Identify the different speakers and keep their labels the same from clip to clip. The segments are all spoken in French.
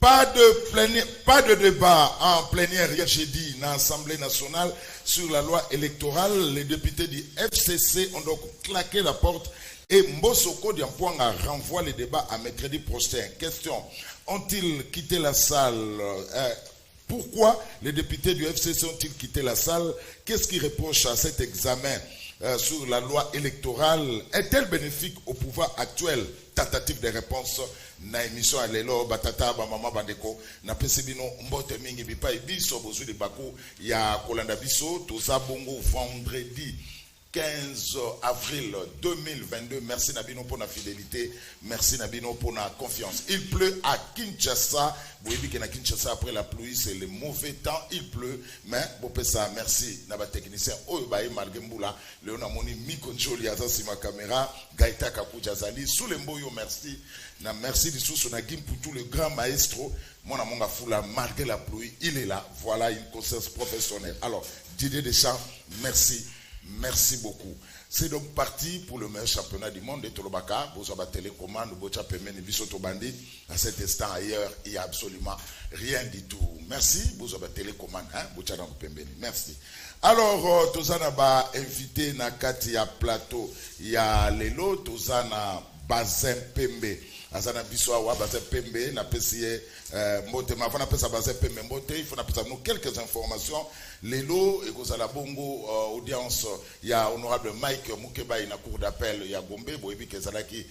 Speaker 1: Pas de débat en plénière hier jeudi dans l'Assemblée nationale sur la loi électorale. Les députés du FCC ont donc claqué la porte et Mbosoko Diampoanga renvoie les débats à mercredi prochain. Question, ont-ils quitté la salle Pourquoi les députés du FCC ont-ils quitté la salle? Qu'est-ce qui reproche à cet examen sur la loi électorale? Est-elle bénéfique au pouvoir actuel? Tentative de réponse na émission à l'élo batata ba mama bandeko na pesebino mbote mingi bipa biso bozu de bako ya kolanda biso to za bongo vendredi 15 avril 2022. Merci Nabino pour la fidélité. Merci Nabino pour la confiance. Il pleut à Kinshasa. Vous voyez que na Kinshasa, après la pluie, c'est le mauvais temps. Il pleut. Mais, ça, merci. Naba technicien, Oyobaye Malgembula, Léona Moni, Mikonjoli, Azasi ma caméra, Gaïta Kakuja Zali, Soulemboyo, merci. Na merci du sous na Gim pour tout le grand maestro. Mon amonga Foula, malgré la pluie, il est là. Voilà une conscience professionnelle. Alors, Didier Deschamps, merci. Merci beaucoup. C'est donc parti pour le meilleur championnat du monde de Tolobaka. Vous avez télécommande, vous avez Bisoto Bandi. À cet instant ailleurs, il n'y a absolument rien du tout. Merci. Vous avez télécommande. Merci. Alors, Tozana ba invité na kati ya plateau. Il y a Lelo, Tozana Bazin Pembe. Azana biso wa Bazin Pembe. Na pesiye mbote. Ma fana pesa Bazin Pembe mbote. Il faut na pesa nous quelques informations. Lelo et Kozala Bongo audience, il y a honorable Mike Mukeba na cour d'appel, il y a Gombe, Boebi Kezalaki,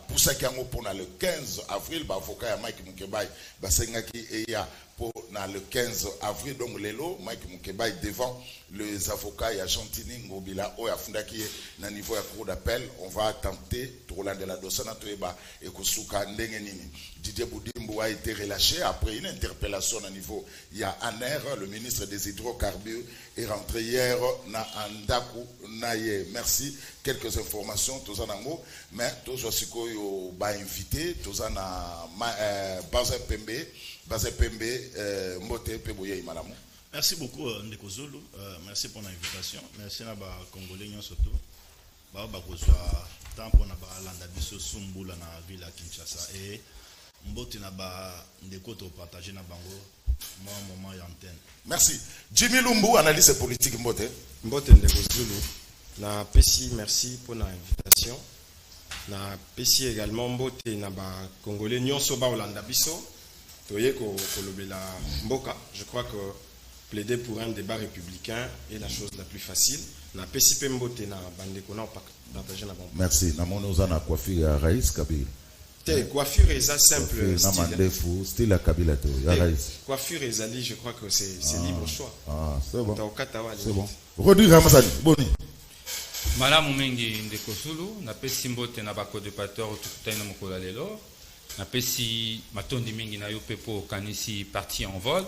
Speaker 1: poussa Kiango pour le 15 avril, avocat ya Mike Mukeba, Sengaki et il y a pour le 15 avril, donc Lelo, Mike Mukeba devant les avocats, il y a Gentini Ngobila, Oya Fundaki, na niveau ya cour d'appel, on va tenter, Roland de la Dossana Toeba et Kosuka Ndengenini. Didier Boudimbo a été relâché après une interpellation à niveau. Il y a Aner, le ministre des hydrocarbures, est rentré hier na Andaku Naye. Merci. Quelques informations, tous en ango, mais tous aussi qu'on va inviter, tous en Bazin Pembe, Mbote Peboye Imalamu.
Speaker 2: Merci beaucoup, Ndeko Zulu. Merci pour l'invitation. Merci à la Congolais surtout. Tant pour la biso Sumbula na ville à Kinshasa et Mbote na ba Ndeko to partager na bango moi moment et antenne.
Speaker 1: Merci. Jimmy Lumbu, analyse politique Mbote.
Speaker 3: Mbote Ndeko Zulu. Na Pessi, merci pour l'invitation. Na Pessi également Mbote na ba Congolais nyonso ba Olanda biso. Toye ko kolobela Mboka. Je crois que plaider pour un débat républicain est la chose la plus facile. Na Pessi Mbote na bandeko na partager na bango.
Speaker 1: Merci. Na mono za na coiffure ya Raïs Kabila.
Speaker 3: Coiffure est simple
Speaker 1: style à Kabila to ya Raïs.
Speaker 3: Coiffure et Zali, je crois que c'est libre choix.
Speaker 1: Ah, c'est bon.
Speaker 3: C'est
Speaker 1: bon. Rodrigue Ramazani, boni.
Speaker 4: Malamu mingi Ndeko Zulu, na Pessi Mbote na bako de pateur tout na mokola lelo. Na Pessi matondi mingi na yo pepo kanisi parti en vol.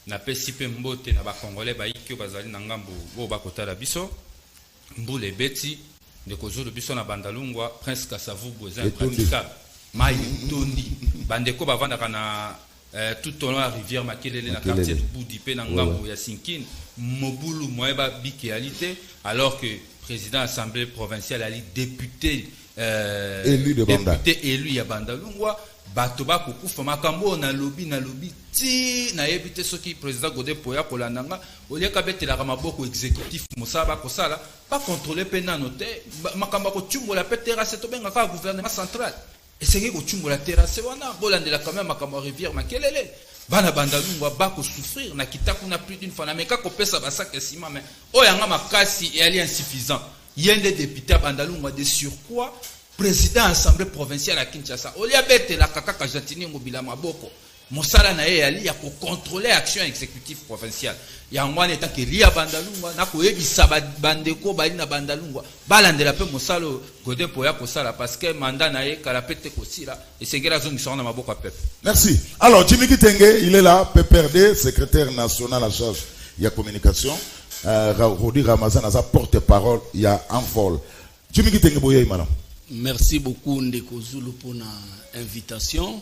Speaker 4: Na Pessi Mbote na ba Congolais ba ikyo bazali na ngambo bo bakota la biso. Mbule beti Ndeko Zulu biso na bandalungwa Prince Kasavu Bozin praticable. Maï Tondi. Bandeko bavanda kana tout au long de la rivière Makelele na quartier de Boudipé na ngambo ya Sinkin. Mobulu Moeba Bikealité alors que président de l'Assemblée provinciale ali député élu ya bandalungwa batoba kokufa makambo na lobby ti na yebite soki président Godé Poya kolandanga oliaka betela maboko exécutif mosaba kosala pas contrôler pena noté makambo ko tumbola petera c'est to benga ka gouvernement central et c'est que tumbola terrasse wana bolandela quand même makambo rivière Makelele bana bandalungwa bako souffrir na kitaku na plus d'une fois na meka ko pesa basaka sima mais oyanga makasi et ali insuffisant yende député bandalungwa de surcroît président assemblée provinciale à Kinshasa olia bete la kaka Jatini Ngobila maboko mosala na ye ali ya ko contrôler action exécutive provinciale ya ngwana etant que lia bandalungwa na ko yebisa bandeko bali na bandalungwa balandela pe mosalo Godé Poya ko sala parce que mandat na ye kala pete ko sila et c'est grâce aux na maboko a peuple.
Speaker 1: Merci. Alors Jimmy Kitenge, il est là, PPRD, secrétaire national en charge il y a communication. Rodi Ramazan a sa porte-parole, il y a un vol. Jimmy Kitenge boye madame.
Speaker 5: Merci beaucoup Ndeko Zulu pour l'invitation.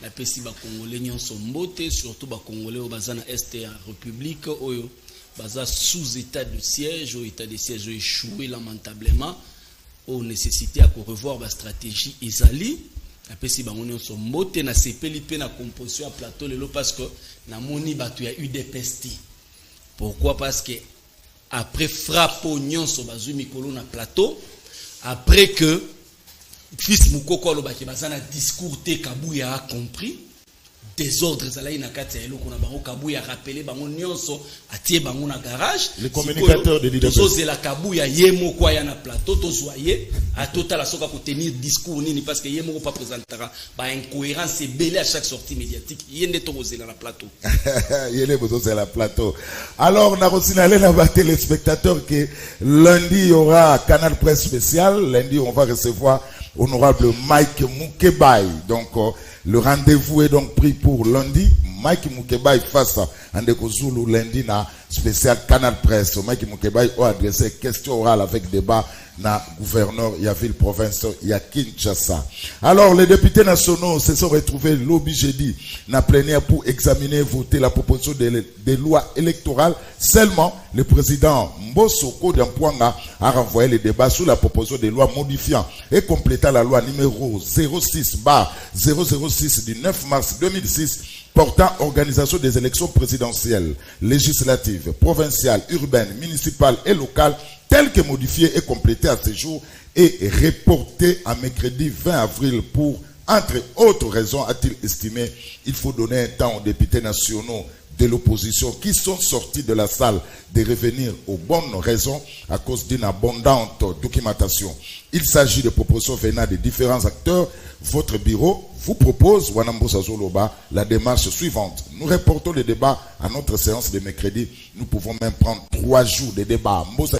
Speaker 5: La pesi ba Congolais nyonso mbote surtout ba Congolais au bazana est en République oyo baza sous état de siège au état de siège échoué lamentablement au nécessité à revoir la stratégie Isali napesi bango nyonso mbote na sepeli pe na composition à plateau lelo parce que na moni batu ya UDPS. Pourquoi? Parce que après frappe nyonso bazui mikolo na plateau, après que fils Mukoko alobaki bazana discours te Kabuya a compris désordre ezalaki na kati ya eloko na bango. Kabuya rappelé bango nyonso atie bango na garage.
Speaker 1: Les communicateurs de l'IDPS
Speaker 5: tozozela Kabuya ye moko aya na plateau tozoye atotala soka ko tenir discours nini parce que ye moko pas présentera ba incohérence belé à chaque sortie médiatique yende tozozela na plateau.
Speaker 1: Yele bozozela la plateau. Alors on a signalé à nos téléspectateurs que lundi il y aura Canal Presse spécial. Lundi on va recevoir honorable Mike Mukebai. Donc le rendez-vous est donc pris pour lundi. Mike Mukebai face à Andeko Zulu lundi na spécial Canal Presse. Mike Mukebai a adressé question orale avec débat na gouverneur ya ville province ya Kinshasa. Alors les députés nationaux se sont retrouvés lobby jeudi na plénière pour examiner et voter la proposition des lois électorales. Seulement le président Mbosoko Diampuanga a renvoyé le débat sur la proposition des lois modifiant et complétant la loi numéro 06/006 du 9 mars 2006 portant organisation des élections présidentielles, législatives, provinciales, urbaines, municipales et locales, telles que modifiées et complétées à ce jour et reportées à mercredi 20 avril pour, entre autres raisons, a-t-il estimé, il faut donner un temps aux députés nationaux de l'opposition qui sont sortis de la salle de revenir aux bonnes raisons à cause d'une abondante documentation. Il s'agit de propositions venant des différents acteurs. Votre bureau vous propose, Wanambosa Zoloba, la démarche suivante. Nous reportons le débat à notre séance de mercredi. Nous pouvons même prendre 3 jours de débat. Mbosa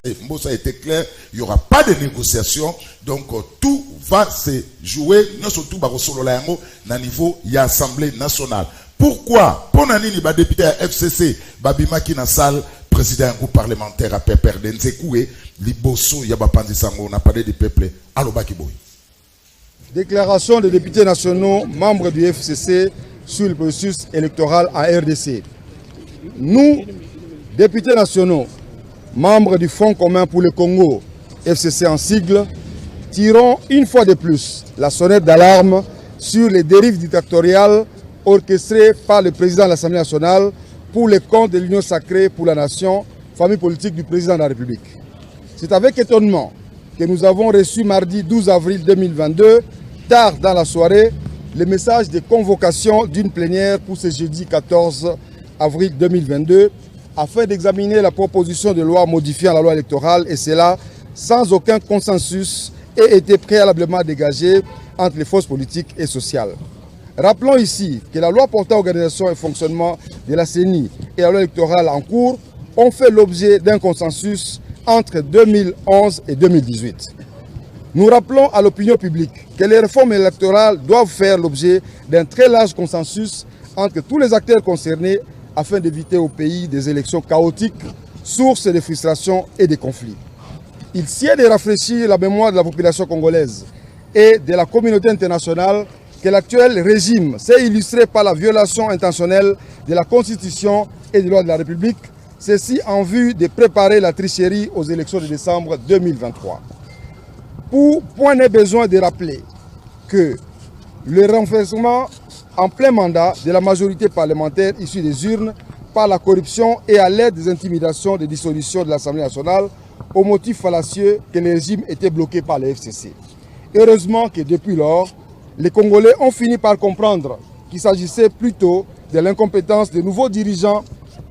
Speaker 1: a été clair, il n'y aura pas de négociation. Donc tout va se jouer, surtout à niveau de l'Assemblée nationale. Pourquoi? Pour nani ba député à FCC, babimaki na salle, président du groupe parlementaire à Pepper Denzekoué, liboso yabapandi sango, on a parlé du peuple, alobaki boy.
Speaker 6: Déclaration des députés nationaux, membres du FCC, sur le processus électoral à RDC. Nous, députés nationaux, membres du Fonds commun pour le Congo, FCC en sigle, tirons une fois de plus la sonnette d'alarme sur les dérives dictatoriales orchestrées par le président de l'Assemblée nationale pour le compte de l'Union sacrée pour la nation, famille politique du président de la République. C'est avec étonnement que nous avons reçu mardi 12 avril 2022, tard dans la soirée, le message de convocation d'une plénière pour ce jeudi 14 avril 2022 afin d'examiner la proposition de loi modifiant la loi électorale, et cela sans aucun consensus et été préalablement dégagé entre les forces politiques et sociales. Rappelons ici que la loi portant organisation et fonctionnement de la CENI et la loi électorale en cours ont fait l'objet d'un consensus entre 2011 et 2018. Nous rappelons à l'opinion publique que les réformes électorales doivent faire l'objet d'un très large consensus entre tous les acteurs concernés afin d'éviter au pays des élections chaotiques, sources de frustration et de conflits. Il sied de rafraîchir la mémoire de la population congolaise et de la communauté internationale que l'actuel régime s'est illustré par la violation intentionnelle de la Constitution et des lois de la République, ceci en vue de préparer la tricherie aux élections de décembre 2023. Point n'est besoin de rappeler que le renversement en plein mandat de la majorité parlementaire issue des urnes par la corruption et à l'aide des intimidations de dissolution de l'Assemblée nationale au motif fallacieux que le régime était bloqué par le FCC. Heureusement que depuis lors, les Congolais ont fini par comprendre qu'il s'agissait plutôt de l'incompétence des nouveaux dirigeants,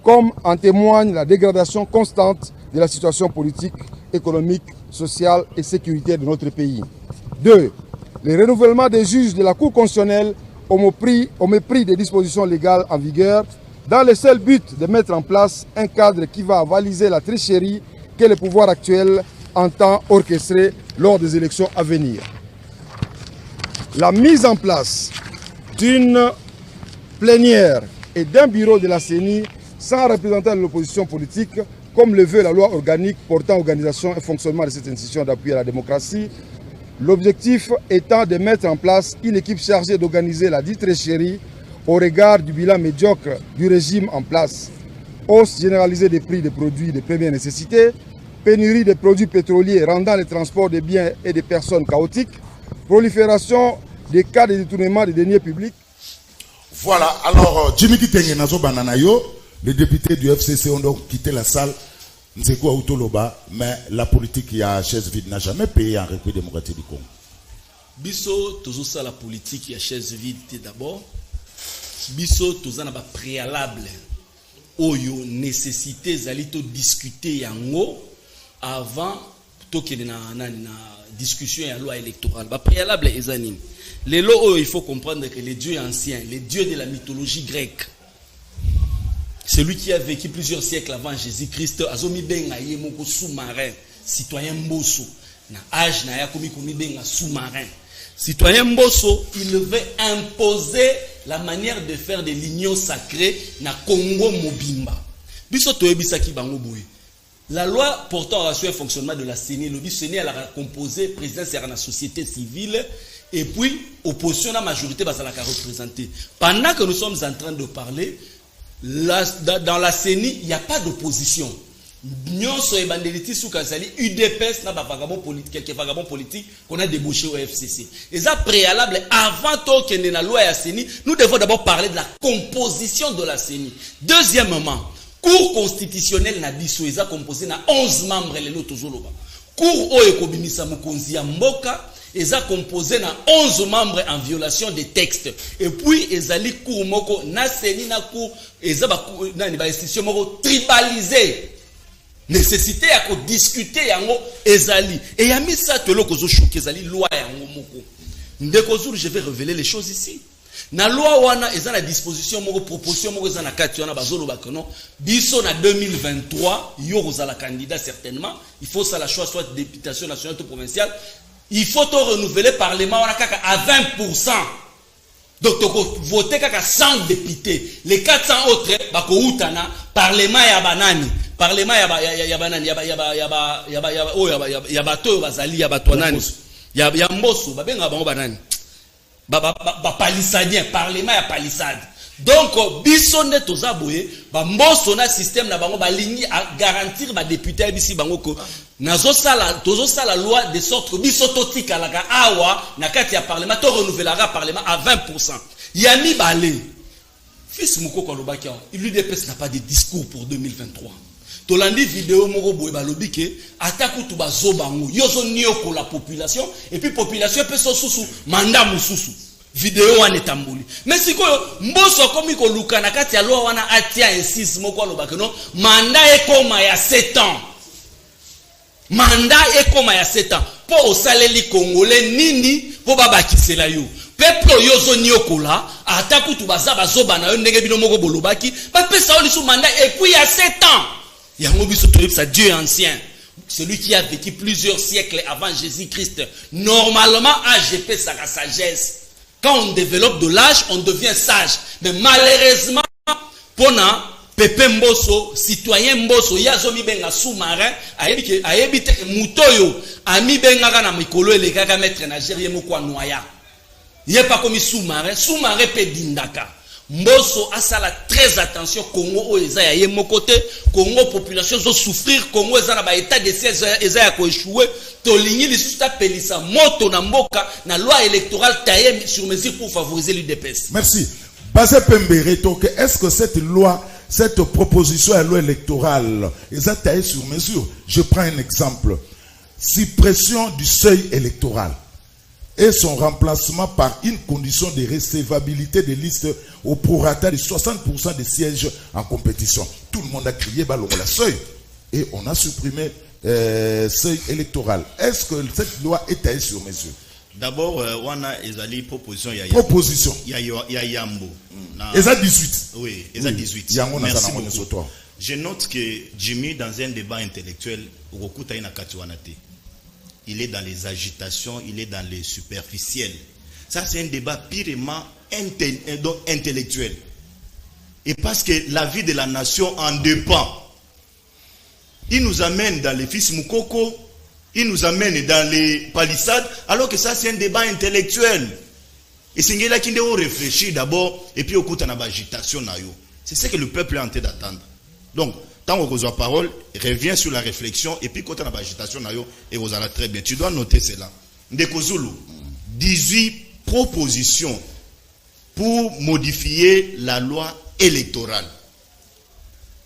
Speaker 6: comme en témoigne la dégradation constante de la situation politique, économique, sociale et sécuritaire de notre pays. 2. Le renouvellement des juges de la Cour constitutionnelle au mépris des dispositions légales en vigueur, dans le seul but de mettre en place un cadre qui va avaliser la tricherie que le pouvoir actuel entend orchestrer lors des élections à venir. La mise en place d'une plénière et d'un bureau de la CENI sans représentant de l'opposition politique, comme le veut la loi organique portant organisation et fonctionnement de cette institution d'appui à la démocratie, l'objectif étant de mettre en place une équipe chargée d'organiser la dite tricherie au regard du bilan médiocre du régime en place. Hausse généralisée des prix des produits de première nécessité, pénurie des produits pétroliers rendant le transport des biens et des personnes chaotiques, prolifération des cas de détournement des deniers publics.
Speaker 1: Voilà, alors Jimmy Kitenge Nazo Bananayo, les députés du FCC ont donc quitté la salle. Nzeko Aoutoloba, mais la politique qui a chaise vide n'a jamais payé en République démocratique du Congo.
Speaker 5: Biso, toujours ça la politique qui a chaise vide d'abord. Biso, tout ça n'a pas préalable. Oyo nécessité zalito discuter yango avant to que na discussion ya loi électorale. Ba préalable ezanine. Les lois, il faut comprendre que les dieux anciens, les dieux de la mythologie grecque, celui qui a vécu plusieurs siècles avant Jésus-Christ, azomi benga yemoko sous-marin, citoyen Mbosso, na âge na yakomi komi benga sous-marin. Citoyen Mbosso, il veut imposer la manière de faire de l'union sacrée na Congo Mobimba. Biso toyebisaki bango boye. La loi portant à et fonctionnement de la CENI, le CENI elle a composé présidence de la société civile et puis opposition la majorité va la représenter. Pendant que nous sommes en train de parler, dans la CENI, il n'y a pas d'opposition. Nyonso et Bandeliti Soukazali, UDPS n'a pas quelques vagabonds politiques qu'on a débauché au FCC. Et ça préalable, avant qu'il y ait la loi à la CENI, nous devons d'abord parler de la composition de la CENI. Deuxièmement, Cour constitutionnelle n'a dit ça composé na 11 membres les lots toujours là. Cour Oyekobimisa Mukonzi ya Mboka eza composé na 11 membres en violation des textes. Et puis ezali cour moko na CENI na cour eza ba institution moko tribalisée. Nécessité à discuter yango ezali. Et y a mis ça que l'oko zo choqué ezali loi yango moko. Ndeko jour je vais révéler les choses ici. Na loi wana eza na disposition moko proposition moko eza na kati wana bazolo bakono biso na 2023 yo kozala candidat certainement il faut ça la choix soit députation nationale ou provinciale il faut to renouveler parlement wana kaka à 20%. Donc toko voter kaka 100 députés les 400 autres bako utana parlement ya banani parlement ya banani ya bato bazali ya bato nani ya Mbosso babenga bango banani palisadien parlement ya palissade donc biso nde tozaboye ba Mbosso na système na bango balingi à garantir ba député bisi bango ko nazo sala loi de sorte que biso totika laka awa na kati ya parlement to renouvelera parlement à 20%. Yami Balé fils Mukoko lobaki l'UDPS n'a pas de discours pour 2023. Tolandi vidéo moko boye balobi ke ataku tu bazobango yozo nioko la population et puis population peut so susu mandat mususu vidéo wana etambuli mais sikoyo Mbosso komi ko luka na kati ya loi wana atia insiste moko lobaki no mandat ekoma ya 7 ans mandat ekoma ya 7 ans po osaleli congolais nini po babakisela yo peuple yozo niokola ataku tu bazoba na yo ndenge bino moko bolobaki ba pesa oli su mandat et puis ya 7 ans. Yango biso toyebi sa Dieu ancien, celui qui a vécu plusieurs siècles avant Jésus-Christ. Normalement, AGP ça la sagesse. Quand on développe de l'âge, on devient sage. Mais malheureusement, pona Pepe Mbosso, citoyen Mbosso, yazomi benga sous-marin, ayebite mutoyo, ami benga kana mikolo ele kaka maître nagérien moko noya. Yé pas comme sous-marin pe dindaka. Mbosso a ça la très attention Congo o eza ya yemo côté Congo population zo souffrir Congo eza na ba état de siège eza ya ko échouer to lingi lisusu ta pelisa moto na mboka na loi électorale taillée sur mesure pour favoriser l'UDPS.
Speaker 1: Merci. Basé Pembere donc est-ce que cette loi cette proposition à loi électorale eza taillée sur mesure? Je prends un exemple. Suppression du seuil électoral et son remplacement par une condition de recevabilité des listes au prorata de 60% des sièges en compétition. Tout le monde a crié la seuil et on a supprimé seuil électoral. Est-ce que cette loi est taillée sur mesure?
Speaker 2: D'abord, on a une proposition.
Speaker 1: Proposition.
Speaker 2: Il y a Yambo.
Speaker 1: Et ça 18.
Speaker 2: Oui, et ça 18.
Speaker 1: Merci beaucoup.
Speaker 2: Je note que Jimmy, dans un débat intellectuel, il est dans les agitations, il est dans les superficiels. Ça, c'est un débat purement intellectuel. Et parce que la vie de la nation en dépend. Il nous amène dans les fils Mukoko, il nous amène dans les palissades, alors que ça, c'est un débat intellectuel. Et c'est là qu'il faut réfléchir d'abord, et puis au coup, on a agitation. C'est ce que le peuple est en train d'attendre. Donc, tant que vous avez parole, reviens sur la réflexion et puis quand on a l'agitation, et vous allez très bien. Tu dois noter cela. Ndeko Zulu, 18 proposition pour modifier la loi électorale.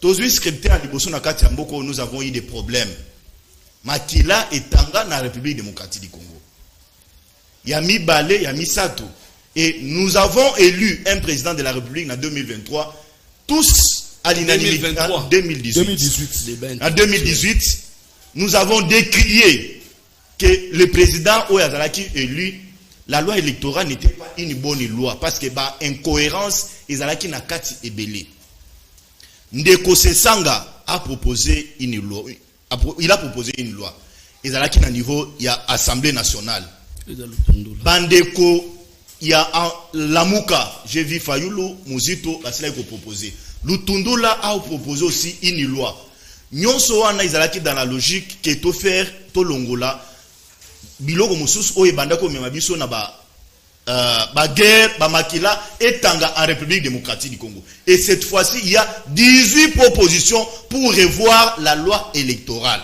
Speaker 2: Tozui scripté à Liboso na kati ya mboko, nous avons eu des problèmes. Makila et Tanga na République démocratique du Congo. Yami Balé, Yami Sato. Et nous avons élu un président de la République en 2023, tous à l'unanimité. En 2018. En 2018, nous avons décrié que le président Oyazalaki élu, la loi électorale n'était pas une bonne loi parce que bah incohérence Ezalaki na kati ebele. Ndeko Sesanga a proposé une loi. Il a proposé une loi. Ezalaki na niveau il y a Assemblée nationale. Bandeko il y a Lamuka, j'ai vu Fayulu Muzito Basila ko proposé. Lutundula a proposé aussi une loi. Nyonso wana Ezalaki dans la logique que to faire to longola biloko mususu oye bandako mema biso na ba guerre ba makila etanga en République démocratique du Congo. Et cette fois-ci, il y a 18 propositions pour revoir la loi électorale.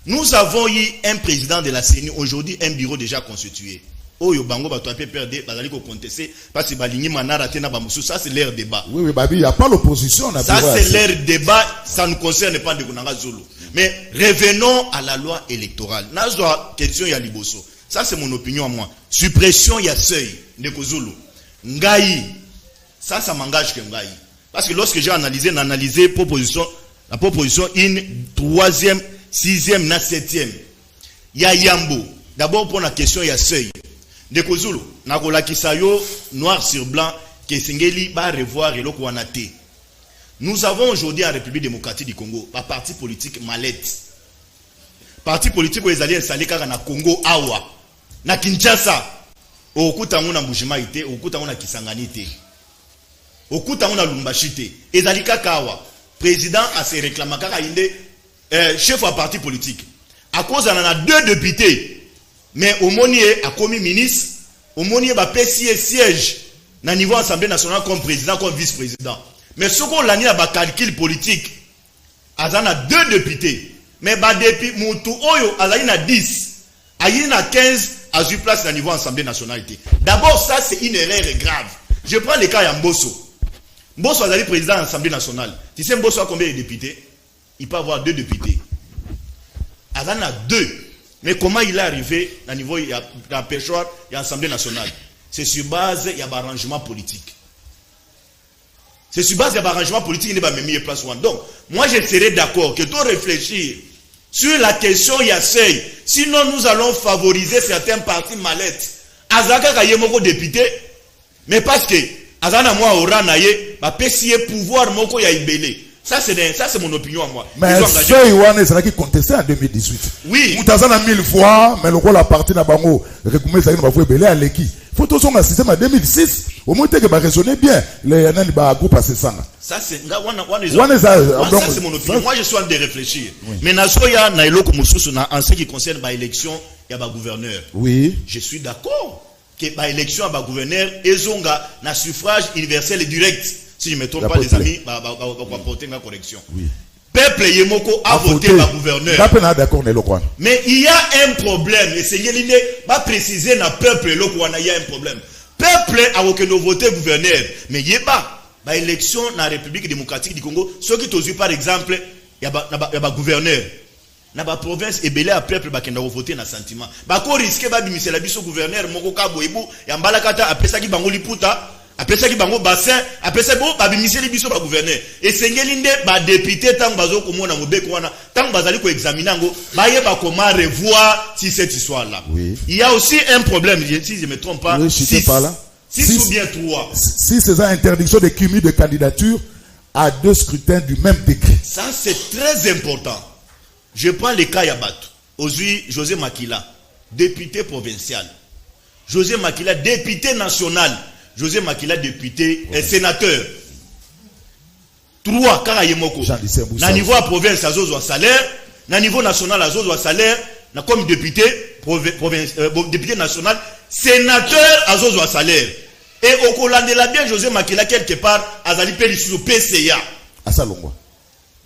Speaker 2: Nous avons eu un président de la CENI, aujourd'hui un bureau déjà constitué. Oyo bango ba toapé perdre bazali ko contester parce que balingi manara tena ba mususu, ça c'est leur débat.
Speaker 1: Oui, babi, il n'y a pas l'opposition.
Speaker 2: Ça c'est leur débat, ça ne concerne pas de Kunanga Zulu. Mais revenons à la loi électorale. Nazwa question ya Liboso. Ça c'est mon opinion à moi. Suppression ya seuil de Kozulu. Ngai. Ça m'engage que Ngai. Parce que lorsque j'ai analysé la proposition une troisième, sixième, na septième. Ya Yambo. D'abord pour la question ya seuil. De Kozulu. Nakola kisayo noir sur blanc que Sengeli va revoir eloko wanate. Nous avons aujourd'hui en République démocratique du Congo un parti politique mallette. Parti politique où les alliés installés car na Congo awa. Na Kinshasa. Okuta nguna Mbujima ite, okuta nguna Kisangani ite. Okuta nguna Lumbashi ite. Ezalika kawa. Président a se réclamé kaka inde chef à parti politique. À cause en a 2 députés. Mais au monier a commis ministre, au monier ba PCA siège na niveau Assemblée nationale comme président comme vice-président. Mais ce qu'on l'a mis à calcul politique, azana 2 députés. Mais depuis Moutou Oyo, azana 10, azana 15, a eu place à niveau Assemblée nationale. D'abord, ça c'est une erreur grave. Je prends le cas de Mbosso. Mbosso a été président de l'Assemblée nationale. Tu sais Mbosso a combien de députés? Il peut avoir 2 députés. Azana 2. Mais comment il est arrivé à niveau de la pêcheur et l'Assemblée nationale? C'est sur base de l'arrangement politique. C'est sur base de l'arrangement politique qu'il n'est pas mis en place. Donc, moi je serais d'accord que tu réfléchir sur la question Yassei. Sinon, nous allons favoriser certains partis mallettes. Azaka Kayemoko député, mais parce que Azana moi aura naye, va pécier pouvoir moko ya ibélé. Ça c'est mon opinion à moi.
Speaker 1: Mais ce Yohannes qui contesté en 2018.
Speaker 2: Oui.
Speaker 1: Moutazana 1000 fois, mais le rôle la partie na bango, recommence ça va voir belé à l'équipe. Faut tout son système en 2006. Au moins que va raisonner bien. Les nani ba groupe assez ça.
Speaker 2: Ça c'est c'est mon opinion. Moi je suis en train de réfléchir. Oui. Mais nasoya na eloko mususu na en ce qui concerne ba élection ya ba gouverneur.
Speaker 1: Oui.
Speaker 2: Je suis d'accord que ba élection ya ba gouverneur ezonga na suffrage universel et direct. Si je ne me trompe pas, les amis, va apporter ma correction. Oui. Peuple Yemoko a voté le gouverneur. Mais il y a un problème. Le Seigneur va préciser dans le peuple il y a un problème. Peuple a voté gouverneur. Mais il y a pas élection dans la République démocratique du Congo. Ceux qui t'ont par exemple, il y a un gouverneur. Dans la province, et belé à peuple qui a voté dans le sentiment. Bako risque de bimisser la biso gouverneur, Moko Kaboibu, et en balakata, après ça qui bangoli puta. Après ça qui bango bassin, après ça bon babimisi les biso ba gouverneur et sengelinde ba député tant bazo komona mobeko wana tant bazali ko examiner ngo ba yeba comment revoir si cette histoire là. Oui. Il y a aussi un problème si je me trompe pas.
Speaker 1: Oui, je 6
Speaker 2: ou bien 3.
Speaker 1: Si c'est ça interdiction de cumul de candidature à 2 scrutins du même décret.
Speaker 2: Ça c'est très important. Je prends le cas Yabatou. Aujourd'hui José Makila, député provincial. José Makila, député national. José Makila, député et sénateur. 3, Karayemoko. Na niveau à province, à Zozo salaire. Na niveau national, à Zozo salaire. Na comme député, député national, sénateur, à Zozo salaire. Et au Kolande la bien, José Makila, quelque part, à Zali Pélisou, PCA.
Speaker 1: À Salongwa.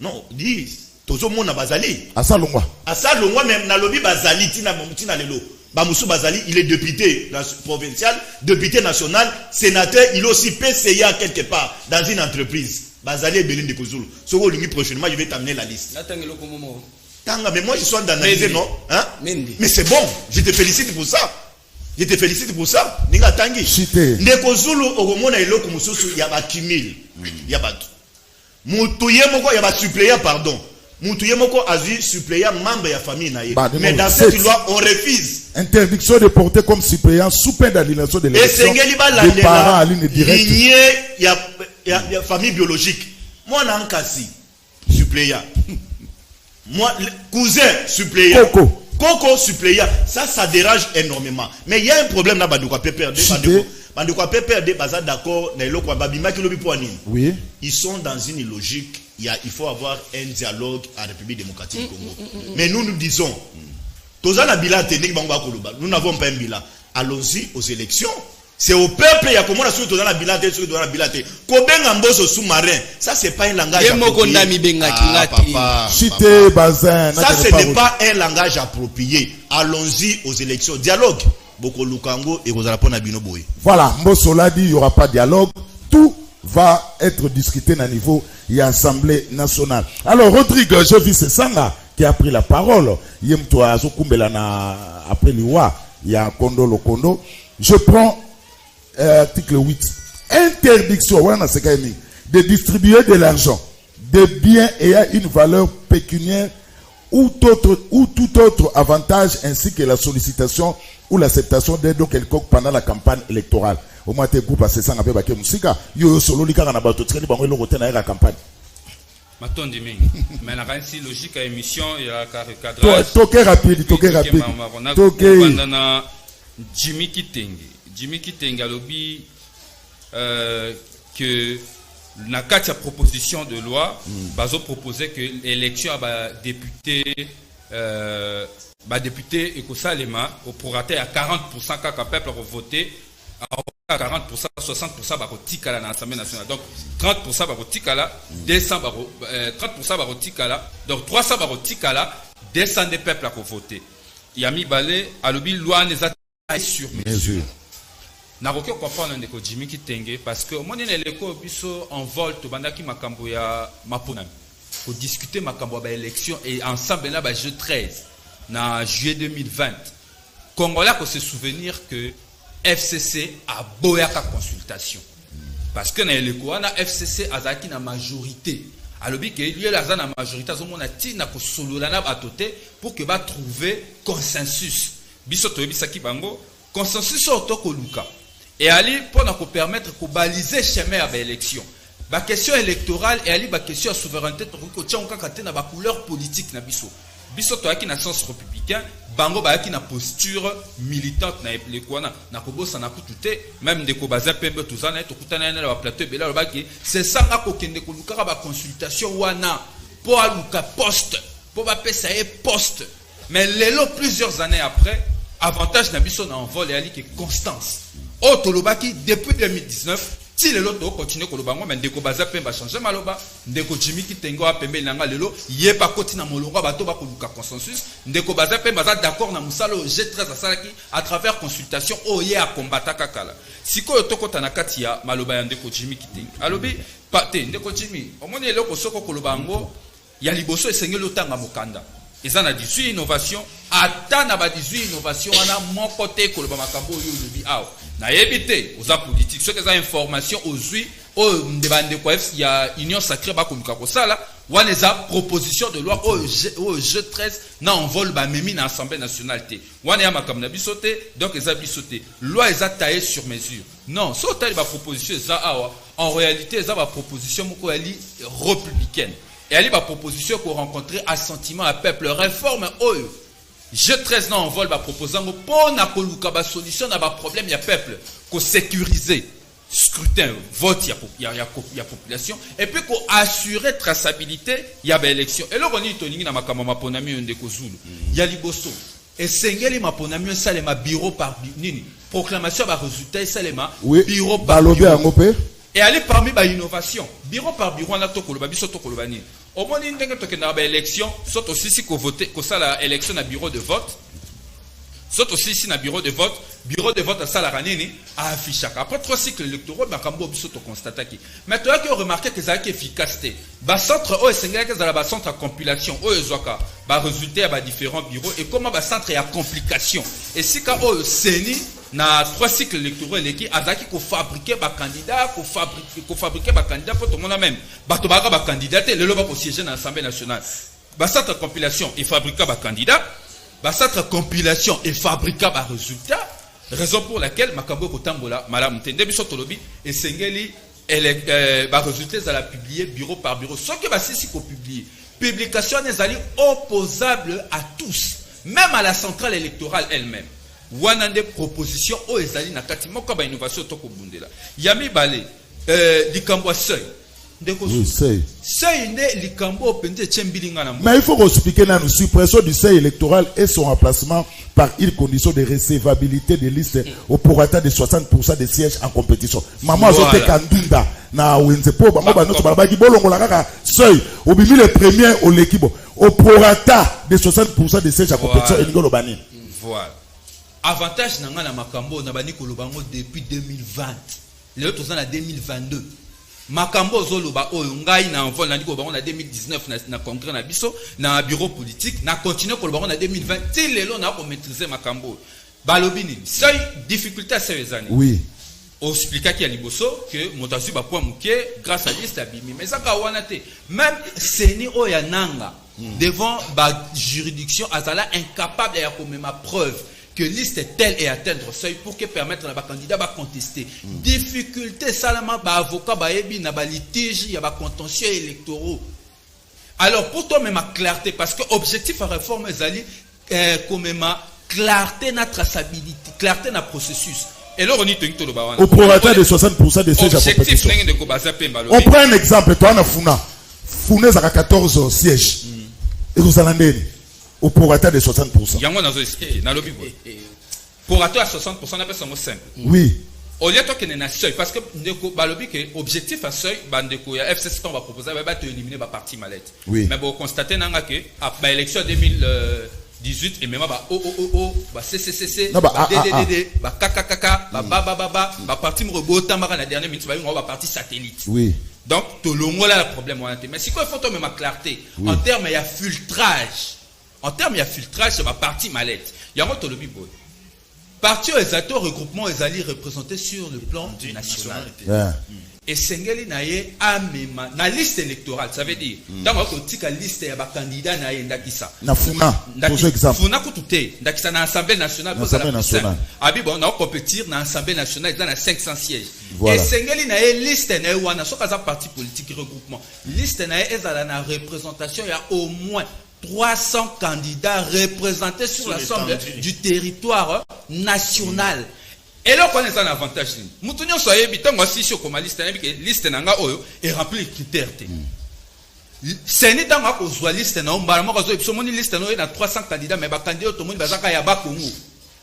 Speaker 2: Non, dis, Tozo Mona Bazali.
Speaker 1: À Salongwa.
Speaker 2: À Salongwa, même, na lobby Bazali, Tina Lelo. Bamoussou Bazali, il est député provincial, député national, sénateur, il est aussi PCA quelque part dans une entreprise. Bazali et Belin de Kozulu. Prochainement, je vais t'amener la liste. Tanga, mais moi je suis en d'analyser, non? Hein? Mais c'est bon, je te félicite pour ça. Je te félicite pour ça. Ninga tangi. Ndeko Zulu okomona eloko mususu ya ba kimil. Ya ba mutuye moko ya ba suppléant pardon. Mutuye moko azu suppléant membre ya famille na ye. Mais dans cette loi on refuse.
Speaker 1: Interdiction de porter comme suppléant sous peine d'aliénation de l'élection des parents à ligne directe.
Speaker 2: Il y a famille biologique. Moi nankasi suppléant. Moi cousin suppléant. Coco suppléant, ça dérange énormément. Mais il y a un problème là, Bandouka Pépère. Bandouka Pépère, Baza d'accord, oui. Ils sont dans une logique, il faut avoir un dialogue à la République démocratique du Congo. Mais nous disons, nous n'avons pas un bilan. Allons-y aux élections. C'est au peuple, il y a comment on a dans la bilan, dans la bilan. Sous-marin, ça c'est pas un langage approprié. Ça ce n'est pas un langage approprié. Allons-y aux élections. Dialogue.
Speaker 1: Voilà, Mbosso l'a dit, il n'y aura pas de dialogue. Tout va être discuté à niveau de l'Assemblée nationale. Alors, Rodrigue, je vis ce sang-là qui a pris la parole. Après l'Iwa, il y a Kondo le Kondo. Je prends article 8. Interdiction de distribuer de l'argent, des biens ayant une valeur pécuniaire ou tout autre avantage ainsi que la sollicitation ou l'acceptation d'aide quelconque pendant la campagne électorale. Au moins, tu groupe à 600 avec Baké Moussika. Yo solo lika na bato traîner bango lo roté na la campagne.
Speaker 4: Matondi mingi. Mais la ranci logique à émission il y a cadrage.
Speaker 1: Toqué rapide. Toqué.
Speaker 4: Jimmy Kitenge alobi que na kati ya proposition de loi bazo proposer que l'élection à député ekosalema au proraté à 40% kaka peuple a voté à 40%, 60% bakotikala na l'Assemblée nationale. Donc 30% bakotikala, 200 30% bakotikala, donc 300 bakotikala, 200 des peuples à voter. Yami Balé alobi loi n'est pas sur mesure. Na roke comprendre ndeko Jimmy Kitenge parce que moi nene leko biso en vol to bandaki makambo ya maponami pour discuter makambo ba élection et ensemble na ba jeu 13 na juillet 2020 Congolais ko se souvenir que FCC a boyaka consultation parce que na leko na FCC azaki na majorité alobi que lié la na majorité azomona tina ko solola na batote pour que ba trouver consensus biso to bisaki bango consensus autoko luka. Et ali pour nous permettre de baliser chemin à l'élection. La question électorale et ali la question de souveraineté pour que on na couleur politique na biso. Biso to aki na sens républicain, bango ba aki na posture militante na lekwana na kobosa na kutute même de ko baza pembe tozana to kutana na plateau bela lo baki c'est ça nga ko kende ko luka ba consultation wana pour aluka poste pour ba pesa e poste. Mais lelo plusieurs années après avantage na biso na envol et ali que constance. Oh tolobaki depuis 2019 si lelo to continue kolobango mais ndeko baza pemba changer maloba ndeko Jimmy Kitenge a pembe nanga lelo yeba koti na molongo bato ba koluka consensus ndeko baza pemba za d'accord na musalo G13 asalaki à travers consultation oye a combattre kakala siko to kota na kati ya maloba ya ndeko Jimmy Kitenge alobi pate ndeko Jimmy omoni lelo ko soko kolobango ya liboso esengeli otanga mokanda. Ils ont 18 innovations. Attends, 18 innovations. On a mon côté que le Bamakambo yobi ah. Na évité aux politiques. Ceux qui ont information aux huit, au débat de quoi il y a union sacrée ba comme ça là. On les a proposition de loi au jeu 13 na envol ba memi na Assemblée nationale té. On y a makam na bisoté donc ils a bisoté. Loi ils a taillé sur mesure. Non, so taille ba proposition ça ah. En réalité ils a ba proposition moko ali républicaine. Et elle va proposition qu'on rencontrer assentiment à peuple réforme oyo. Je 13 ans en vol va proposant pour na koluka ba solution na ba problème ya peuple ko sécuriser scrutin vote ya population et puis ko assurer traçabilité ya ba élection. Et là on y toningi na makama maponami ndeko Zulu. Ya liboso et sengeli maponami salema bureau par nini proclamation ba résultat salema bureau par bureau. Et aller parmi les innovations, bureau par bureau, on a tout le babi, surtout le bani. Au moins, il y a une élection, soit aussi si qu'on vote, que ça la élection à bureau de vote. Soit aussi ici na bureau de vote à Salaranini à afficher. Après 3 cycles électoraux, Bakambo Biso to constate qui. Mais tu as remarqué que ça a efficacité. Bas centre o esengela que ça bas centre à compilation o ezwaka bas résultat à bas différents bureaux et comment bas centre à complication. Et si ka o seni na 3 cycles électoraux leki azaki ko fabriquer bas candidat, ko fabriquer bas candidat pour tout le monde même. Bato baka bas candidater le loba ko siéger dans l'Assemblée nationale. Bas centre à compilation et fabriquer bas candidat. Cette compilation et fabriquable à résultat, raison pour laquelle Makambo Kotambola, Madame Tendebi Sotolobi, et Sengeli, résultat, elle a publié bureau par bureau. Ce que va c'est qu'on publie. Publication est opposable à tous, même à la centrale électorale elle-même. Wanande proposition au Ezali Nakatimo comme innovation Toko Bundela. Yami Balé, Likambo Seuil.
Speaker 1: Oui, seuil.
Speaker 4: Mais
Speaker 1: il faut expliquer la suppression du seuil électoral et son remplacement par une condition de recevabilité des listes au prorata de 60% des sièges en compétition. Maman zote kandunda na wenzepo ba ba notre balabaki bolongo la kaka seuil au bimi le premier au l'équipe au prorata de 60% des sièges en compétition et ngolo bani.
Speaker 4: Voilà. Avantage nanga na makambo na bani kolobango depuis 2020. Le autres en 2022. Makambo zoloba oyo ngai na envol na ndiko bango na 2019 na congrès na biso na bureau politique na continuer ko bango na 2020 ti lelo na ko maîtriser makambo balobi nini seuil difficulté à ces années
Speaker 1: oui
Speaker 4: on expliqua qu'il y a liboso que motasu ba point muke grâce à liste abimi mais ça ka wana te même seni oya nanga devant ba juridiction azala incapable ya ko ma preuve que liste telle et atteindre seuil pour que permettre à la candidat de contester. Difficulté seulement ba avocat ba ebi na ba litige ya ba contentieux électoraux. Alors pour toi même ma clarté parce que objectif à réforme ezali comme ma clarté na traçabilité, clarté na processus. Et là on dit tout le bawana.
Speaker 1: Au prorata de 60% des sièges à compétition. On prend un exemple toi na Funa za 14 sièges. Et vous allez au prorata de 60%.
Speaker 4: Yango nazo expliquer na lobi boy. Prorata à 60% na pesa mo simple.
Speaker 1: Oui.
Speaker 4: Au lieu que na seuil parce que ndeko balobi que objectif à seuil bandeko ya FCC on va proposer ba te éliminer ba parti mallette.
Speaker 1: Oui.
Speaker 4: Mais bon constater nanga que à ba élection 2018 et même ba ba CCCC ba DDD ba KKK ba ba parti rebota mara na dernière minute ba parti satellite.
Speaker 1: Oui.
Speaker 4: Donc to longola le problème on a mais si quoi il faut to même clarté en termes il y a filtrage. En termes de filtrage, c'est ma partie mallette. Il y a un autre lobby boy. Parti aux regroupement est allé représenter sur le plan national. Et Sengeli naye amema na liste électorale, ça veut dire dans la liste ya ba candidat naye ndakisa.
Speaker 1: Na Funa, pour exemple.
Speaker 4: Funa kututé, ndakisa na Assemblée nationale pour la abi bon na compétir na Assemblée nationale dans 500 sièges. Voilà. Et Sengeli naye liste naye wana so kaza parti politique regroupement. Liste naye ezala na représentation il y a au moins 300 candidats représentés sur l'ensemble du territoire national. Et là, on a un avantage. Nous tenons sur les si sur comme liste nanga oyo et remplir les critères. C'est n'est pas que liste na liste na 300 candidats mais ba candidat tout le monde bazaka ya ba Congo.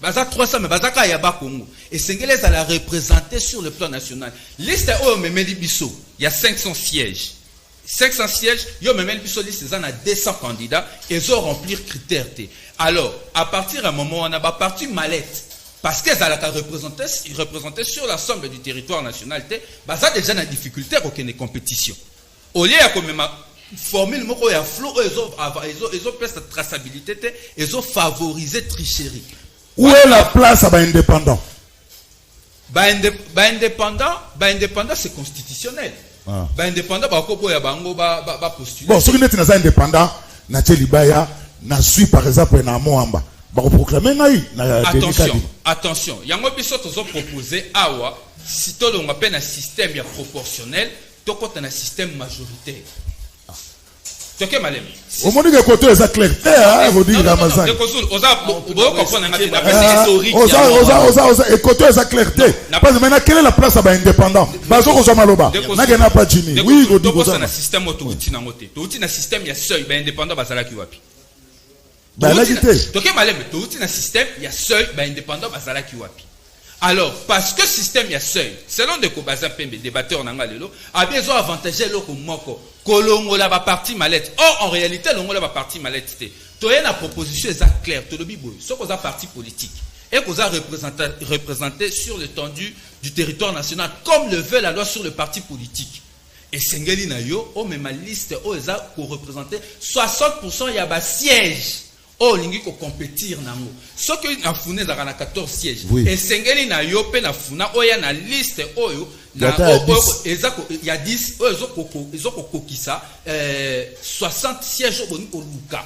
Speaker 4: Bazaka 300 mais bazaka ya ba Congo. Et Sengeli ça la représenter sur le plan national. Liste oyo memeli biso, il y a 500 sièges. 500 sièges, il y a même une liste à 200 candidats et ils ont rempli critères. Alors, à partir d'un moment, on a parti mallette. Parce qu'elles ont représenté sur l'ensemble du territoire national. Ça a déjà une difficulté pour qu'il y ait une compétition. Au lieu de même formule, il y a flou, ils ont fait cette traçabilité, ils ont favorisé tricherie.
Speaker 1: Où est la place à l'indépendant?
Speaker 4: Indépendant, c'est constitutionnel. Indépendant postuler.
Speaker 1: Bon, ceux qui sont indépendants, na suis par exemple na Moamba.
Speaker 4: Attention. Yango biso tozo proposer awa si to longa pe na système ya proportionnel, to kota na système majoritaire. Toke malem.
Speaker 1: Au moment que côté est clair, vous dire Ramazan. Et côté est clair. Parce que maintenant quelle est la place à indépendant? Bazo ko maloba. Na gena pas Jimmy. Oui, go digo ça.
Speaker 4: Na système autorité na ngote. Touti na système ya seuil ba indépendant bazala ki wapi.
Speaker 1: Ba la gité.
Speaker 4: Toke malem, touti na système ya seuil ba indépendant bazala ki wapi. Alors, parce que le système y a seuil, selon de Kobaza Pembe, débatteur nanga lelo, a bien avantagé le moko, kolongo la partie mallette. Or, en réalité, l'ongo la partie mallette, Tu as une proposition claire. Tu as dit, ce qu'on a parti politique et qu'on a représenté sur l'étendue du territoire national, comme le veut la loi sur le parti politique. Et Sengeli Nayo, on met ma liste, on a pour représenter 60% il y a un siège. Oh, lingi ko compétir nango. Ce que na fune za na 14 sièges.
Speaker 1: Oui.
Speaker 4: Et Sengeli na yo pe na funa oya na liste oyo na ezako il y a 10 ezoko kokisa 60 sièges au boni luka.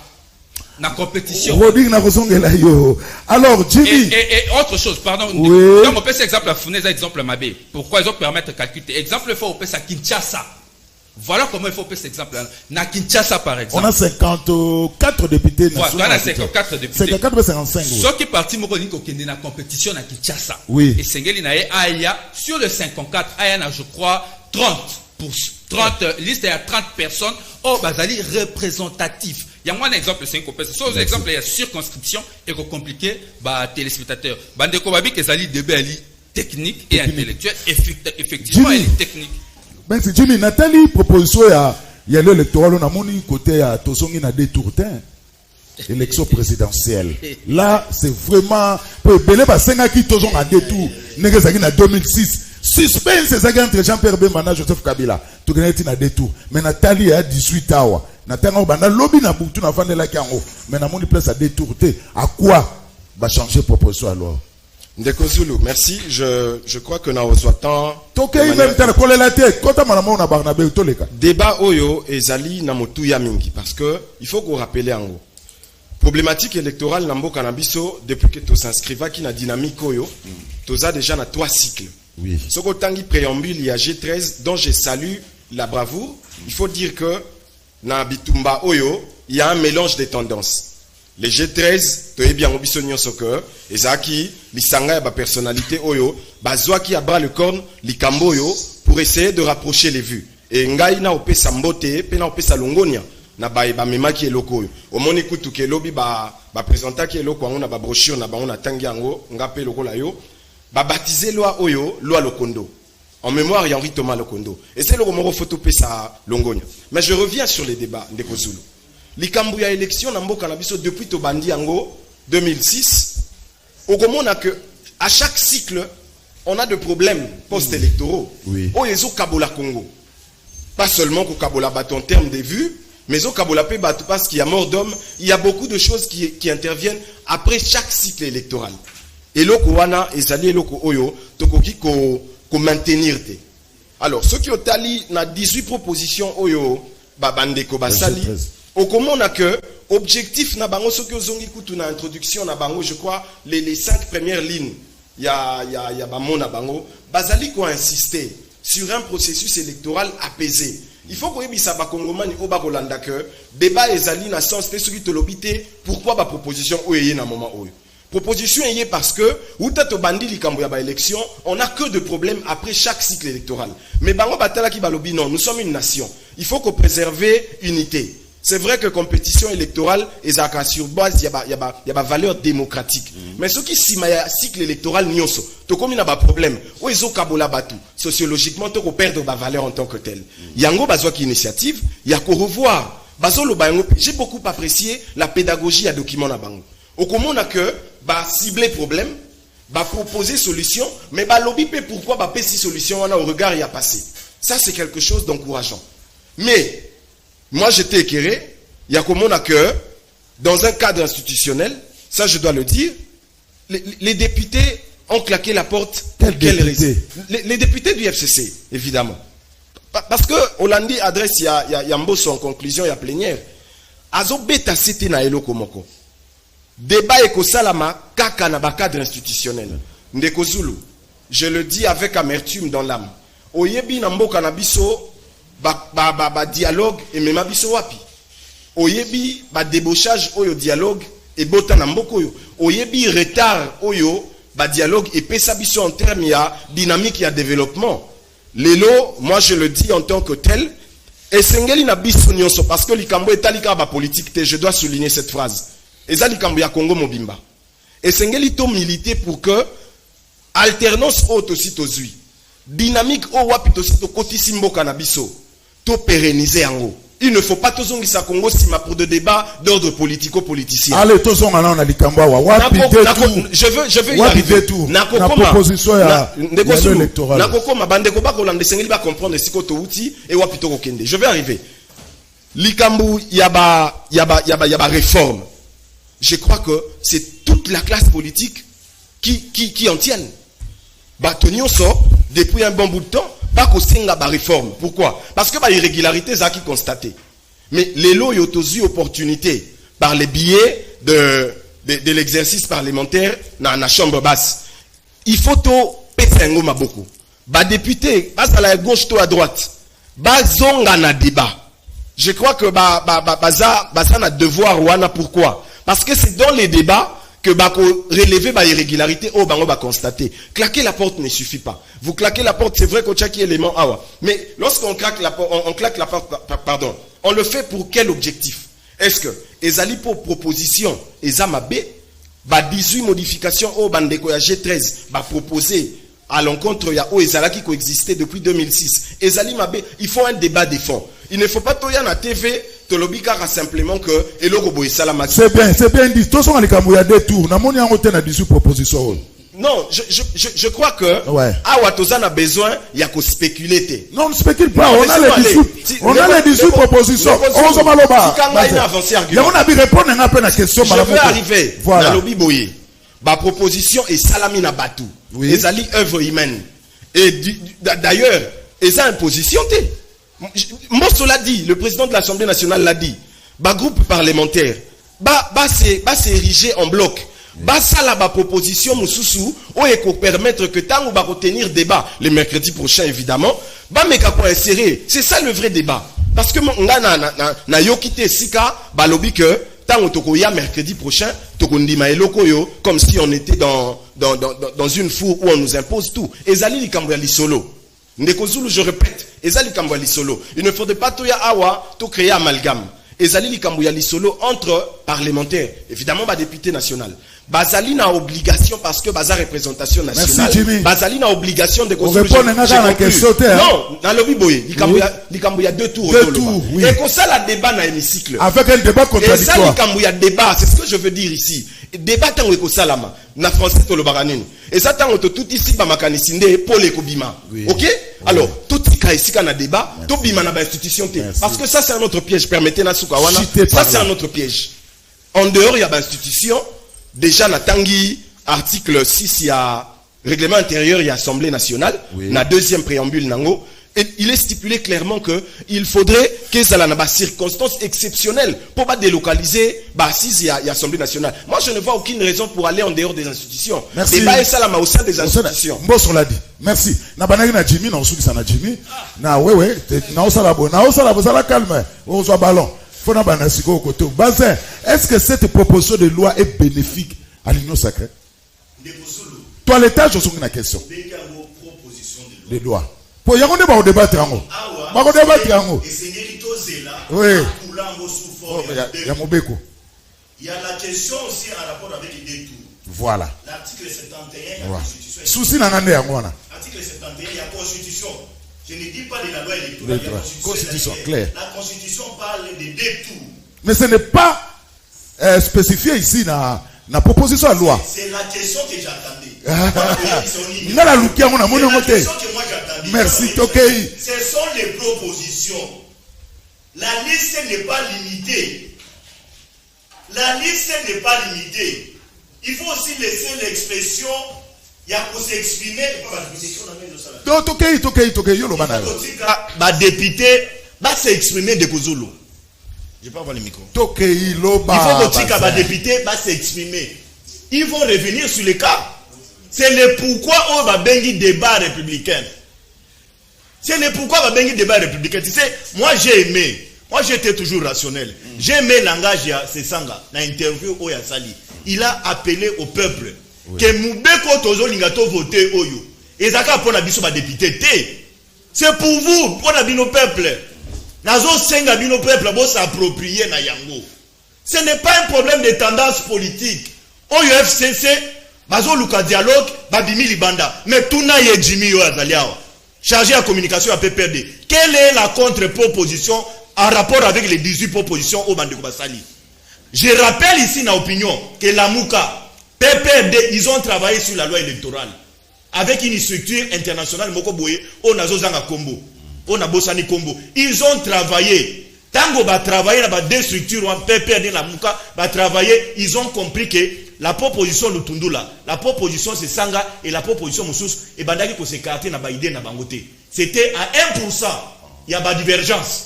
Speaker 4: Na compétition.
Speaker 1: Roding na kosongela yo. Alors Jimmy
Speaker 4: et autre chose, pardon.
Speaker 1: Oui.
Speaker 4: Donc on peut cet exemple à fune ça exemple mabé. Pourquoi ils ont permettre de calculer exemple faut on peut ça Kinshasa. Voilà comment il faut faire cet exemple-là. Na Kinshasa, par exemple.
Speaker 1: On a 54 députés nationaux.
Speaker 4: Voilà, on a 54 députés.
Speaker 1: 54 ou 55.
Speaker 4: Ceux qui partent, ils ont été dans la compétition à Kinshasa.
Speaker 1: Oui.
Speaker 4: Et Sengeli na Aya, sur le 54, Aya, je crois, 30 listes, il y a 30 personnes. Oh, Bazali représentatif. Il y a un exemple, 5 personnes. Sur l'exemple, il y a circonscription et compliqué, téléspectateurs. Bandeko Babi, que Zali débat technique et intellectuel. Effectivement, il est technique.
Speaker 1: Ben c'est Jimmy Nathalie proposition il y a l'électoral on a mon côté à Tosongi na détourté élection présidentielle. Là c'est vraiment pour belé ba senga ki Tosong a détour négezaki na 2006 suspense c'est entre Jean-Pierre Bemba Joseph Kabila to gagner na détour mais Nathalie a 18 ans Nathalie banda lobby na butu na fandela kango mais na moni place à détourté à quoi va changer proposition alors.
Speaker 3: Ndeko Zulu, merci. Je crois que na ozwatan
Speaker 1: débat
Speaker 3: oyo ezali na motu ya mingi parce que il faut qu'on rappelle en gros. Problématique électorale na mboka na biso depuis que tu s'inscrivaki na dynamique oyo, toza déjà na 3 cycles.
Speaker 1: Oui.
Speaker 3: Soko tangi préambule il y a G13 dont je salue la bravoure. Il faut dire que na bitumba oyo, il y a un mélange des tendances. Les G13, tu es bien au bisonnion soccer, et Zaki, l'Isanga et la personnalité Oyo, Bazouaki a bras le corne, l'Ikamboyo, pour essayer de rapprocher les vues. Et Ngai na ope Sambote, pena ope Salongonia, na ba mema qui est loko. Au mon écoute, qui est lobby, ba présenta qui est loko, on a ba brochure, on a tangiango, ngape loko la yo, ba baptisé loi Oyo, loi Lokondo. En mémoire, il y a Henri Thomas Lokondo. Et c'est le romoro photo pesa Longonia. Mais je reviens sur les débats de Kozulu. L'Ikambuya élection na mboka na biso depuis Tobandi Yango 2006, au moment que à chaque cycle on a des problèmes post-électoraux.
Speaker 1: Oui.
Speaker 3: Oh yezo Kabola Congo. Pas seulement que Kabola bat en termes de vues, mais au Kabola pe bat parce qu'il y a mort d'homme, il y a beaucoup de choses qui interviennent après chaque cycle électoral. Et loko wana ezali loko oyo tokoki ko maintenir te. Alors ceux qui ont tali na 18 propositions oyo babandeko basali. Au comment on a que objectif na bango ce que ozongi kutu na introduction na bango je crois les 5 premières lignes il y a bamo na bango bazali ko insister sur un processus électoral apaisé. Il faut que yebisa ba kongomani o ba kolanda que débat ezali na sens te soki to lobité pourquoi ba proposition oyé na moment oyo. Proposition est parce que ou tato bandi likambo ya ba élection on a que de problèmes après chaque cycle électoral. Mais bango batala ki ba lobi non, nous sommes une nation. Il faut qu'on préserve unité. C'est vrai que compétition électorale est sur base, il y a valeur démocratique. Mais ce qui si un cycle électoral nyonso, to comme il y a un problème, ou ils ont kabola batu, sociologiquement, to perdre ma valeur en tant que telle. Yango bazo qui initiative, il y a qu'au revoir. Bazo lo bayango, j'ai beaucoup apprécié la pédagogie à document na bango. Au comment on a que cibler problème, proposer solution, mais lobby pourquoi si solution on a au regard il y a passé. Ça c'est quelque chose d'encourageant. Mais moi, j'étais éclairé. Il y a comme on a que, dans un cadre institutionnel, ça je dois le dire, les députés ont claqué la porte.
Speaker 1: Quels députés?
Speaker 3: Les députés du FCC, évidemment. Parce que Hollandi adresse, il y a Mbosso en conclusion, il y a plénière. Azo beta cité na elo komoko. Débat eko salama kaka na ba cadre institutionnel. Ndeko Zulu, je le dis avec amertume dans l'âme. Oyebi na mboka na biso dialogue et même biso wapi oyebi débauchage oyo dialogue et bota na mboko yo oyebi retard oyo dialogue et pesa biso en termes ya dynamique ya développement lelo moi je le dis en tant que tel et sengeli na biso nyonso parce que likambo etalika ba politique te je dois souligner cette phrase eza likambo ya Congo mobimba et sengeli to militer pour que alternance auto sitozui dynamique o wapi to sito kotisi mboka na biso to pérenniser yango Il ne faut pas tous ça Congo sima pour des débats d'ordre politico-politicien.
Speaker 1: Allez, tous on a likambo wa
Speaker 3: je veux y arriver.
Speaker 1: Na proposition ya électorale.
Speaker 3: Na kokoma bande ko ba ko lande sengeli ba comprendre siko to outi et wa pito kokende. Je vais arriver. Likambo yaba réforme. Je crois que c'est toute la classe politique qui en tiennent. Batonio sort depuis un bon bout de temps. Pas qu'au singa ba réforme. Pourquoi? Parce que ba irrégularité ça qui constaté. Mais les lots y ont aussi opportunité par les billets de l'exercice parlementaire dans la chambre basse. Il faut tout pesengo maboko. Ba député, bas à la gauche tout à droite. Ba zonga na débat. Je crois que baza na devoir wana pourquoi? Parce que c'est dans les débats que relever la irrégularité au bango constater. Claquer la porte ne suffit pas. Vous claquez la porte, c'est vrai qu'on chaque élément awa. Mais lorsqu'on claque la porte, on le fait pour quel objectif? Est-ce que ezali pour proposition ezama B 18 modifications au bandeko ya G13 proposer à l'encontre ya o ezala qui coexistait depuis 2006. Ezali mabe, il faut un débat de fond. Il ne faut pas toya na TV Tolobika simplement que eloko boy salama.
Speaker 1: C'est bien dit. Tous on il y a deux tours. Na moni en hôtel na 18 propositions.
Speaker 3: Non, je crois que
Speaker 1: ouais.
Speaker 3: Awa Tozan a besoin il y a qu'à spéculer.
Speaker 1: Non, on ne spécule pas. On a les 18 propositions. On s'en va là-bas. On a pu répondre à la question.
Speaker 3: Je veux arriver. Voilà. Lobby boye. Ma proposition est salamina batou. Oui. Les alliés œuvre humaine. Et d'ailleurs, et ça imposition té. Mosso l'a dit, le président de l'Assemblée nationale l'a dit. Ba groupe parlementaire, c'est érigé en bloc. Ba ça la proposition mususu o eko permettre que tant ou ba retenir débat le mercredi prochain évidemment, ba meka pour insérer. C'est ça le vrai débat. Parce que na yokite sika ba lobby que tant ou tokoya mercredi prochain tokondima eloko yo comme si on était dans une four où on nous impose tout. Ezali likambo ya lisolo. Ndekozulu, je répète, ezali likambo ya lisolo. Il ne faudrait pas toya awa to créer amalgame. Ezali likambo ya lisolo entre parlementaires, évidemment ba député national. Bazali na obligation parce que baza représentation nationale. Merci, Bazali na obligation de
Speaker 1: construire. On répond à la question.
Speaker 3: Non, dans le biboye, likambo ya deux tours.
Speaker 1: Deux tours, oui.
Speaker 3: Et comme ça la débat na hémicycle.
Speaker 1: Avec un débat contradictoire.
Speaker 3: Et ça likambo ya débat, c'est ce que je veux dire ici. Débat tango eko salama na français to lo baranini. Et ça tango to tout ici ba makanisinde pour les kobima. OK? Alors, tout ici kana débat, to bima na ba institution té. Parce que ça c'est un autre piège, permettez na suka wana. Ça c'est un autre piège. En dehors, il y a ba institution. Déjà, na tangi article 6, il y a règlement intérieur, il y a Assemblée nationale. Oui. Na deuxième préambule, nango. Et il est stipulé clairement que il faudrait que ça ait des circonstances exceptionnelles pour pas délocaliser il y a Assemblée nationale. Moi, je ne vois aucune raison pour aller en dehors des institutions.
Speaker 1: Merci.
Speaker 3: Débat et ça au sein des institutions.
Speaker 1: Mbosso l'a dit. Merci. Na banaki na Jimmy, na osuki sana Jimmy. Na wewe, na osala bo, ça calme. On soit ballon. Est-ce que cette proposition de loi est bénéfique à l'Union sacrée? Toilettage, je suis une question. De loi. Pour y avoir un débat, oui. Il y a
Speaker 2: la question aussi en rapport avec les deux tours.
Speaker 1: Voilà.
Speaker 2: L'article 71, il y a
Speaker 1: la
Speaker 2: Constitution.
Speaker 1: Souci dans l'article
Speaker 2: 71, il y a Constitution. Je ne dis pas de la loi électorale. La
Speaker 1: Constitution, clair.
Speaker 2: La Constitution parle de deux tours.
Speaker 1: Mais ce n'est pas spécifié ici dans la proposition de loi.
Speaker 2: C'est la question que j'attendais.
Speaker 1: C'est la question
Speaker 2: que moi j'attendais.
Speaker 1: Merci, Tokei.
Speaker 2: Ce sont les propositions. La liste n'est pas limitée. La liste n'est pas limitée. Il faut aussi laisser l'expression. Il y a pour s'exprimer. Député va s'exprimer de Kozulu. Je peux avoir le micro. Il faut que les députés va s'exprimer. Ils vont revenir sur le cas. C'est le pourquoi on va bénir débat républicain. C'est le pourquoi on va bénir débat républicain. Tu sais, moi j'ai aimé. Moi j'étais toujours rationnel. J'ai aimé le langage de Sesanga. Dans l'interview au Yassali. Il a appelé au peuple. Oui. Que Moubeko Tozo Lingato voté Oyo. Et Zaka pour la biso ba député té. C'est pour vous, pour la bino peuple. Nazo senga bino peuple bo s'approprier na yango. Ce n'est pas un problème de tendance politique. Oyo FCC bazo luka dialogue babimi libanda. Mais tuna ye Jimmy yo azaliao. Chargé à communication à PPRD. Quelle est la contre-proposition en rapport avec les 18 propositions au Bandeko Basali. Je rappelle ici dans l'opinion que la Mouka, PPRD, ils ont travaillé sur la loi électorale avec une structure internationale Moko Boye, on a Zozanga Kombo, on a Bossani Kombo. Ils ont travaillé. Tango va travailler dans deux structures, PPRD, la Mouka va travailler. Ils ont compris que la proposition Lutundula, la proposition c'est Sanga et la proposition Moussous, et Bandaki ko s'écarter na ba idée na bangote. C'était à 1%, il y a pas de divergence.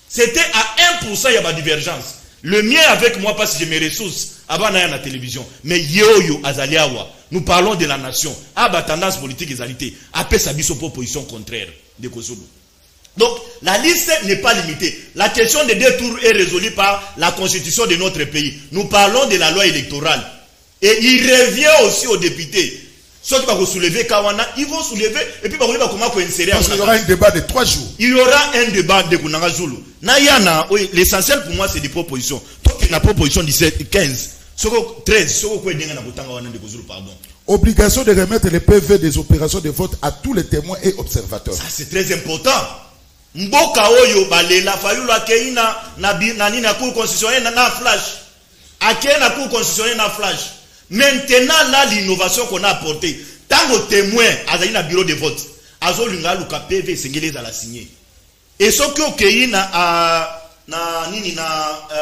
Speaker 2: C'était à 1%, il y a pas de divergence. Le mien avec moi parce que j'ai mes ressources avant d'aller à la télévision. Mais yo azaliawa, nous parlons de la nation. Ah bah tendance politique égalité. Après ça biso proposition contraire de Kozulu. Donc la liste n'est pas limitée. La question des 2 tours est résolue par la constitution de notre pays. Nous parlons de la loi électorale. Et il revient aussi aux députés. Ceux qui vont soulever Kawana, ils vont soulever et puis comment insérer.
Speaker 1: Parce qu'il y aura un débat de 3 jours.
Speaker 2: Il y aura un débat de Kunanga Zulu. Nayana, oui, l'essentiel pour moi c'est des propositions. Donc la proposition 17, 15, 13, pardon.
Speaker 1: Obligation de remettre les PV des opérations de vote à tous les témoins et observateurs.
Speaker 2: Ça c'est très important. Mboka oyo balela fayula keina na cour constitutionnelle na flash. Akena na cour constitutionnelle na flash. Maintenant là l'innovation qu'on a apportée, tant que témoin azali na bureau de vote, azo lunga luka PV sengele za la signer. Et ce que keina na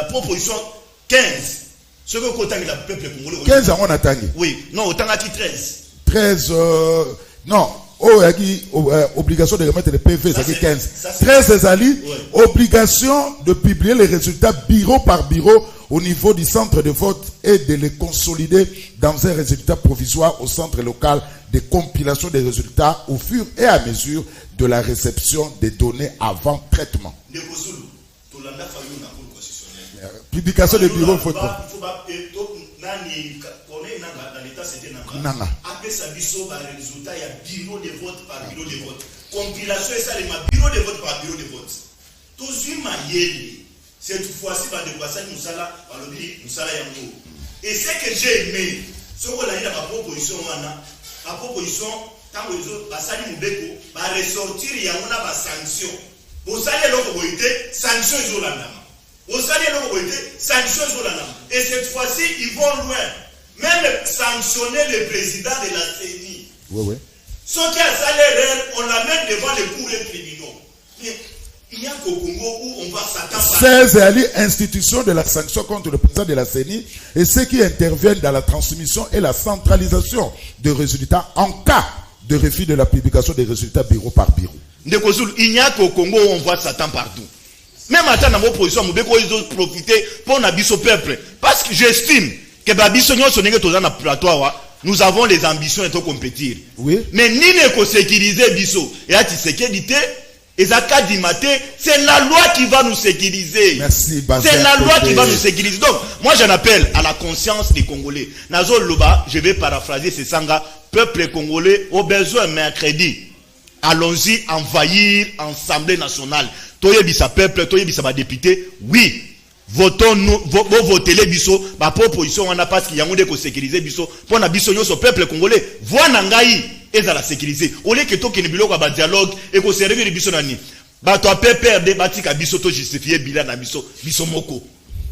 Speaker 2: proposition 15. Ce que kotangi la peuple congolais.
Speaker 1: 15 ans on attend.
Speaker 2: Oui, non, autant à 13.
Speaker 1: 13 non. Oh, obligation de remettre les PV, ça fait 15. 13 Zali, obligation de publier les résultats bureau par bureau au niveau du centre de vote et de les consolider dans un résultat provisoire au centre local de compilation des résultats au fur et à mesure de la réception des données avant traitement. Publication de bureau, il faut
Speaker 2: Nanga. Après ça, biso ba résultat, il y a bureau de vote par bureau de vote. Compilation et ça, les bureau de vote par bureau de vote. Tout ce qui cette fois-ci, va de passer nous ça yango. Et ce que j'ai aimé, ce qu'on a eu dans ma proposition, ma proposition, tant que les autres, Basali Moubeko, va ressortir, il y a une sanction. Vous allez l'autre sanction Zolanama. Vous allez l'autre sanction Zolanama. Et cette fois-ci, ils vont loin. Même sanctionner le président de la CENI.
Speaker 1: Oui.
Speaker 2: Ceux qui ont salaire, on l'amène devant les cours criminels. Mais il y a qu'au Congo où on va s'attendre.
Speaker 1: 16 institutions de la sanction contre le président de la CENI et ceux qui interviennent dans la transmission et la centralisation de résultats en cas de refus de la publication des résultats bureau par bureau.
Speaker 2: Il n'y a qu'au Congo où on voit Satan partout. Même à dans vos positions, ils ont profité pour n'abuser au peuple. Parce que j'estime que nous avons les ambitions de compétir.
Speaker 1: Oui.
Speaker 2: Mais ni ne sécuriser biso et à sécurité et c'est la loi qui va nous sécuriser.
Speaker 1: Merci.
Speaker 2: C'est la loi qui va nous sécuriser. Donc moi j'en appelle à la conscience des Congolais. Nazo Loba, je vais paraphraser ce sanga, peuple congolais au besoin mercredi. Allons-y envahir l'Assemblée nationale. Toye bisa peuple, toye bisa ba député. Oui. Votons-nous, votez les biso, ma proposition, on a pas ce qu'il y a un de sécuriser biso, pour na biso nyo so peuple congolais, voix nangai, et à la sécuriser. Au lieu que to qui ne bilo ba dialogue, et qu'on servir les biso nani. Ba to PPRD, batika biso to justifier bilan na biso, biso moko.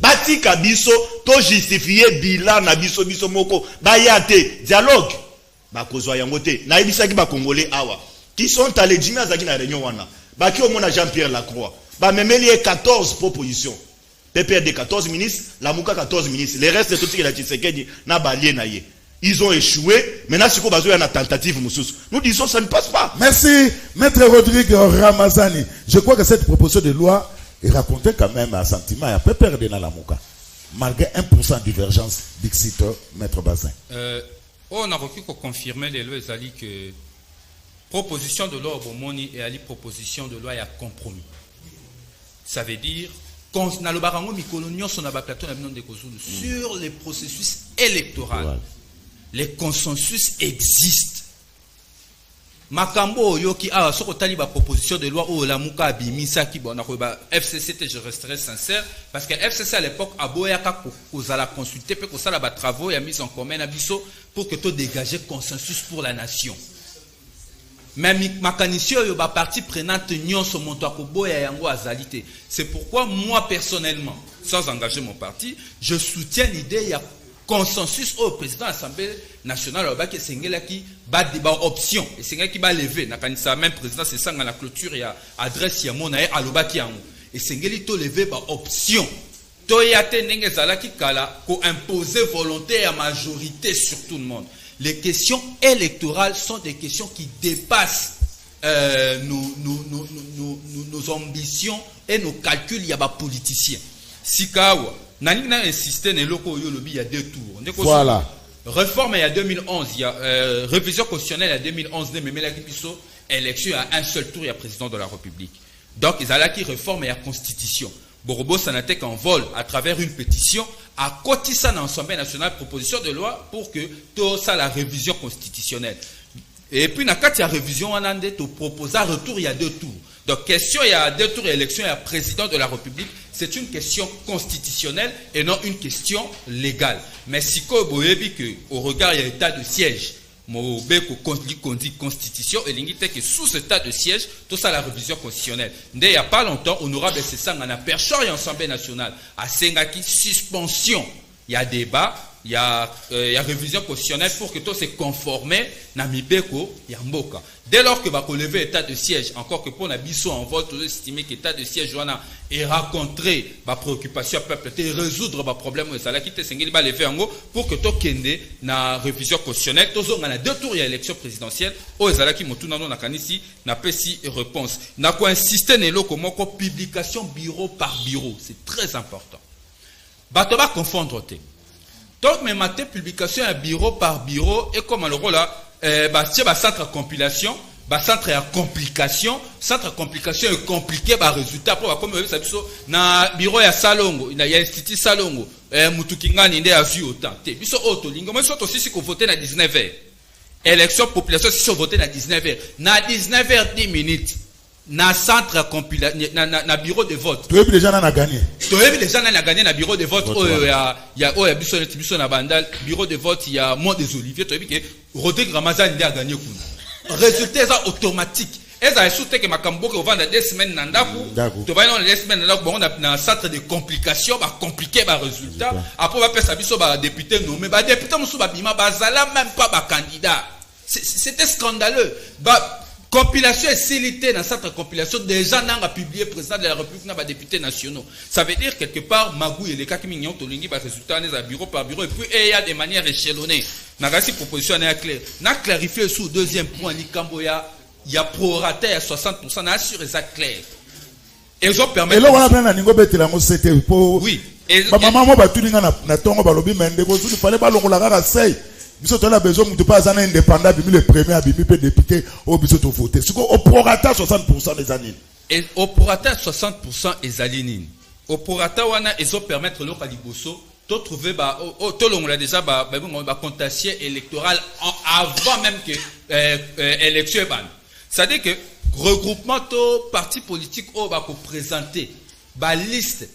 Speaker 2: Batika biso to justifier bilan na biso, biso moko. Ba yate, dialogue. Ba kozwa yangote. Na ibisa ki ba congolais awa. Qui sont allés dîner à Zaki na réunion wana. Ba ki au mona Jean-Pierre Lacroix. Ba memeli 14 propositions. PPRD 14 ministres, la Mouka 14 ministres. Les restes de tout ce qui est Tshisekedi n'a pas lié naïe. Ils ont échoué. Maintenant, si on a une tentative, nous disons que ça ne passe pas.
Speaker 1: Merci, Maître Rodrigue Ramazani. Je crois que cette proposition de loi est racontée quand même un sentiment à PPRD dans la Mouka. Malgré 1% de divergence, Dixit, Maître Bazin.
Speaker 4: On a confirmé les lois que proposition de loi au Bomoni et à la proposition de loi à compromis. Ça veut dire sur les processus électoraux, les consensus existent. Makambo yoki a sokotali ba proposition de loi ou la muka abimisa ki bona ko ba FCC, je resterai sincère parce que FCC à l'époque a boyaka ko za la consulter pe ko sala ba travaux ya mise en commun na biso pour que to dégager consensus pour la nation. même mécanicien yo ba partie prenante nyonso monto akoboya yango azalité. C'est pourquoi moi personnellement, sans engager mon parti, je soutiens l'idée il y a consensus au président de l'Assemblée nationale qui sengela qui ba débat option et sengela qui ba lever na kanisa même président c'est ça dans la clôture il y a adresse ya mona e alobaki yango et sengeli to lever ba option to yate ndenge zalaki kala ko imposer volonté à majorité sur tout le monde. Les questions électorales sont des questions qui dépassent nos ambitions et nos calculs. Il y a des politiciens. Sikawa, Nani a insisté il y a 2 tours.
Speaker 1: Voilà.
Speaker 4: Réforme il y a 2011, il y a révision constitutionnelle il y a 2011, élection à un seul tour, il y a président de la République. Donc, ils allaient qui réforme et à constitution. Borobo Sanatek en vol à travers une pétition à côté ça dans l'Assemblée nationale proposition de loi pour que tout ça la révision constitutionnelle. Et puis dans le cas de la révision on a proposé un retour il y a 2 tours. Donc question il y a 2 tours élection il y a président de la République, c'est une question constitutionnelle et non une question légale. Mais si Koboyebi que au regard il y a état de siège Mobeko dit constitution et l'ingité que sous cet état de siège, tout ça la révision constitutionnelle. Il n'y a pas longtemps, honorable Sessang en a perché en Assemblée nationale à Sengaki suspension. Il y a débat, il y a révision constitutionnelle pour que tout se conforme na Mibeko Yamboka. Dès lors que va lever état de siège, encore que pour la biso en vote, tout estimé que l'état de siège et rencontrer ma préoccupation peuple et résoudre ma problème aux salariés qui te va lever en haut pour que tout kende na révision constitutionnelle, tout on a 2 tours il y a élection présidentielle, aux salariés qui m'ont na kanisi na pesi réponse. Na quoi insister nelo comment publication bureau par bureau, c'est très important. Bato va confondre te. Donc même matin publication à bureau par bureau et comme le rôle là centre de compilation, centre de complication, centre de complication est compliqué par résultat pour comme ça na bureau ya Salongo, il y a institut Salongo, mutukingani nde a vu autant. Te biso auto lingo mais surtout si ko voter na 19h. Élection population si voter na 19h. Na 19h10 na centre compilation na bureau de vote.
Speaker 1: Tu as déjà na gagné.
Speaker 4: Tu as déjà na gagné na bureau de vote. Il y a biso na bandal bureau de vote il y a Mont des Oliviers. Tu as vu que Rodrigue Ramazan a gagné kuna. Résultat est automatique. Est-ce que soute que makambo que vendre 2 semaines nandaku. Tu vas dans les semaines nandaku bon on a centre de complication ba compliqué ba résultat. Après va pesa biso ba député nommé ba député musu ba bima ba zala même pas ba candidat. C'était scandaleux. Compilation et silité dans cette compilation, déjà n'a pas publié président de la République, n'a pas députés nationaux. Ça veut dire quelque part, Magou et les cas qui m'ignorent, Tolingi, par résultat, à bureau par bureau, et puis il y a des manières échelonnées. N'a pas si proposition n'est claire. N'a clarifié sous le deuxième point, il y a proraté à 60%, n'a assuré ça clair. Et ils ont permis. Et là, on a bien un niveau bête là, c'était pour. Oui. Et
Speaker 1: maman, moi, bah, tu n'as pas tongo, bah, lobby, mais il fallait pas l'on sey. Nous avons besoin de pas un indépendant, le premier à député au biso to voter. C'est au prorata 60% des années.
Speaker 4: Et au prorata 60% des années. Au prorata wana ils ont permettre le kaliboso de trouver ba to long la déjà ba contentieux électoral avant même que élection ban. C'est-à-dire que regroupement to parti politique au va présenter ba liste.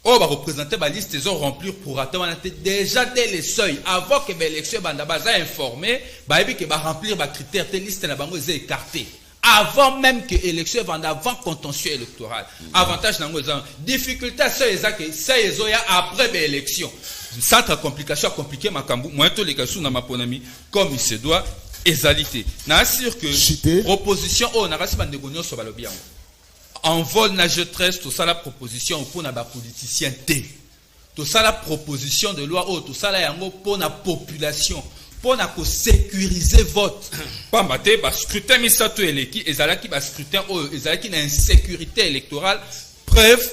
Speaker 4: Oh, va représenter la liste, ils ont rempli pour attendre déjà dès les seuils, avant que l'élection soit informé, que va remplir les critères, les listes sont écartées. Avant même que l'élection soit avant contentieux électoral. Avantage dans les difficulté, c'est ça, après l'élection. Centre de complication compliqué, ma cambo, moi, tous les cas, sous ma ponami, comme il se doit, égalité. N'assure que proposition, oh, n'a pas si de sur le bien. En vol nage 13, tout ça la proposition pour les politiciens T. Tout ça la proposition de loi, tout ça la pour la population, pour la sécuriser vote. Pas maté, scrutin misato eleki, et zala qui va scrutin, et zala qui n'a insécurité électorale, preuve,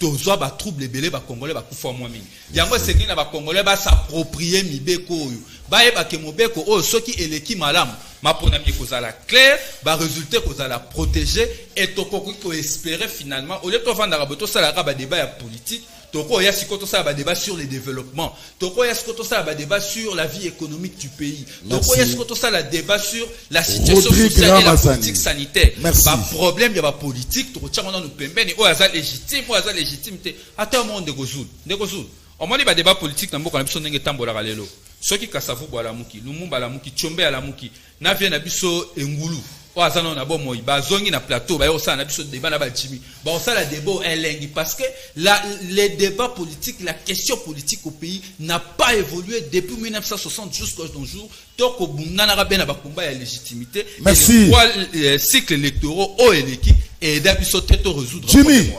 Speaker 4: tout ça va trouble belé, va congolais, va koufa moins mine. Yango c'est qui va congolais, va s'approprier mi beko, va eba ke mobeko, ceux qui eleki malam. Ma ponami kozala clair, ba résultat kozala protéger et toko ko espérer finalement au lieu de vendre raboto ça la débat politique, toko ya sikoto ça débat sur le développement, toko ya sikoto ça débat sur la vie économique du pays, toko ya sikoto ça la débat sur la situation sociale et la politique sanitaire. Ba problème il y a ba politique, toko tcha on nous pembeni o aza légitimité. Attends monde de gozul. On m'a dit ba débat politique na mboka na biso ndenge tambola lelo. Ceux qui kasavu bola muki, lumumba la muki, chombe la muki, na vient na biso engulu. Oazano na bon moi bazongi na plateau ba yosa na biso débat na ba chimi ba osala débat elengi parce que les débats politiques, la question politique au pays n'a pas évolué depuis 1960 jusqu'à nos jours. Donc au bundana ka bena ba combat ya légitimité.
Speaker 1: Merci.
Speaker 4: Les cycles électoraux au eleki et d'abiso teto résoudre.
Speaker 1: Jimmy.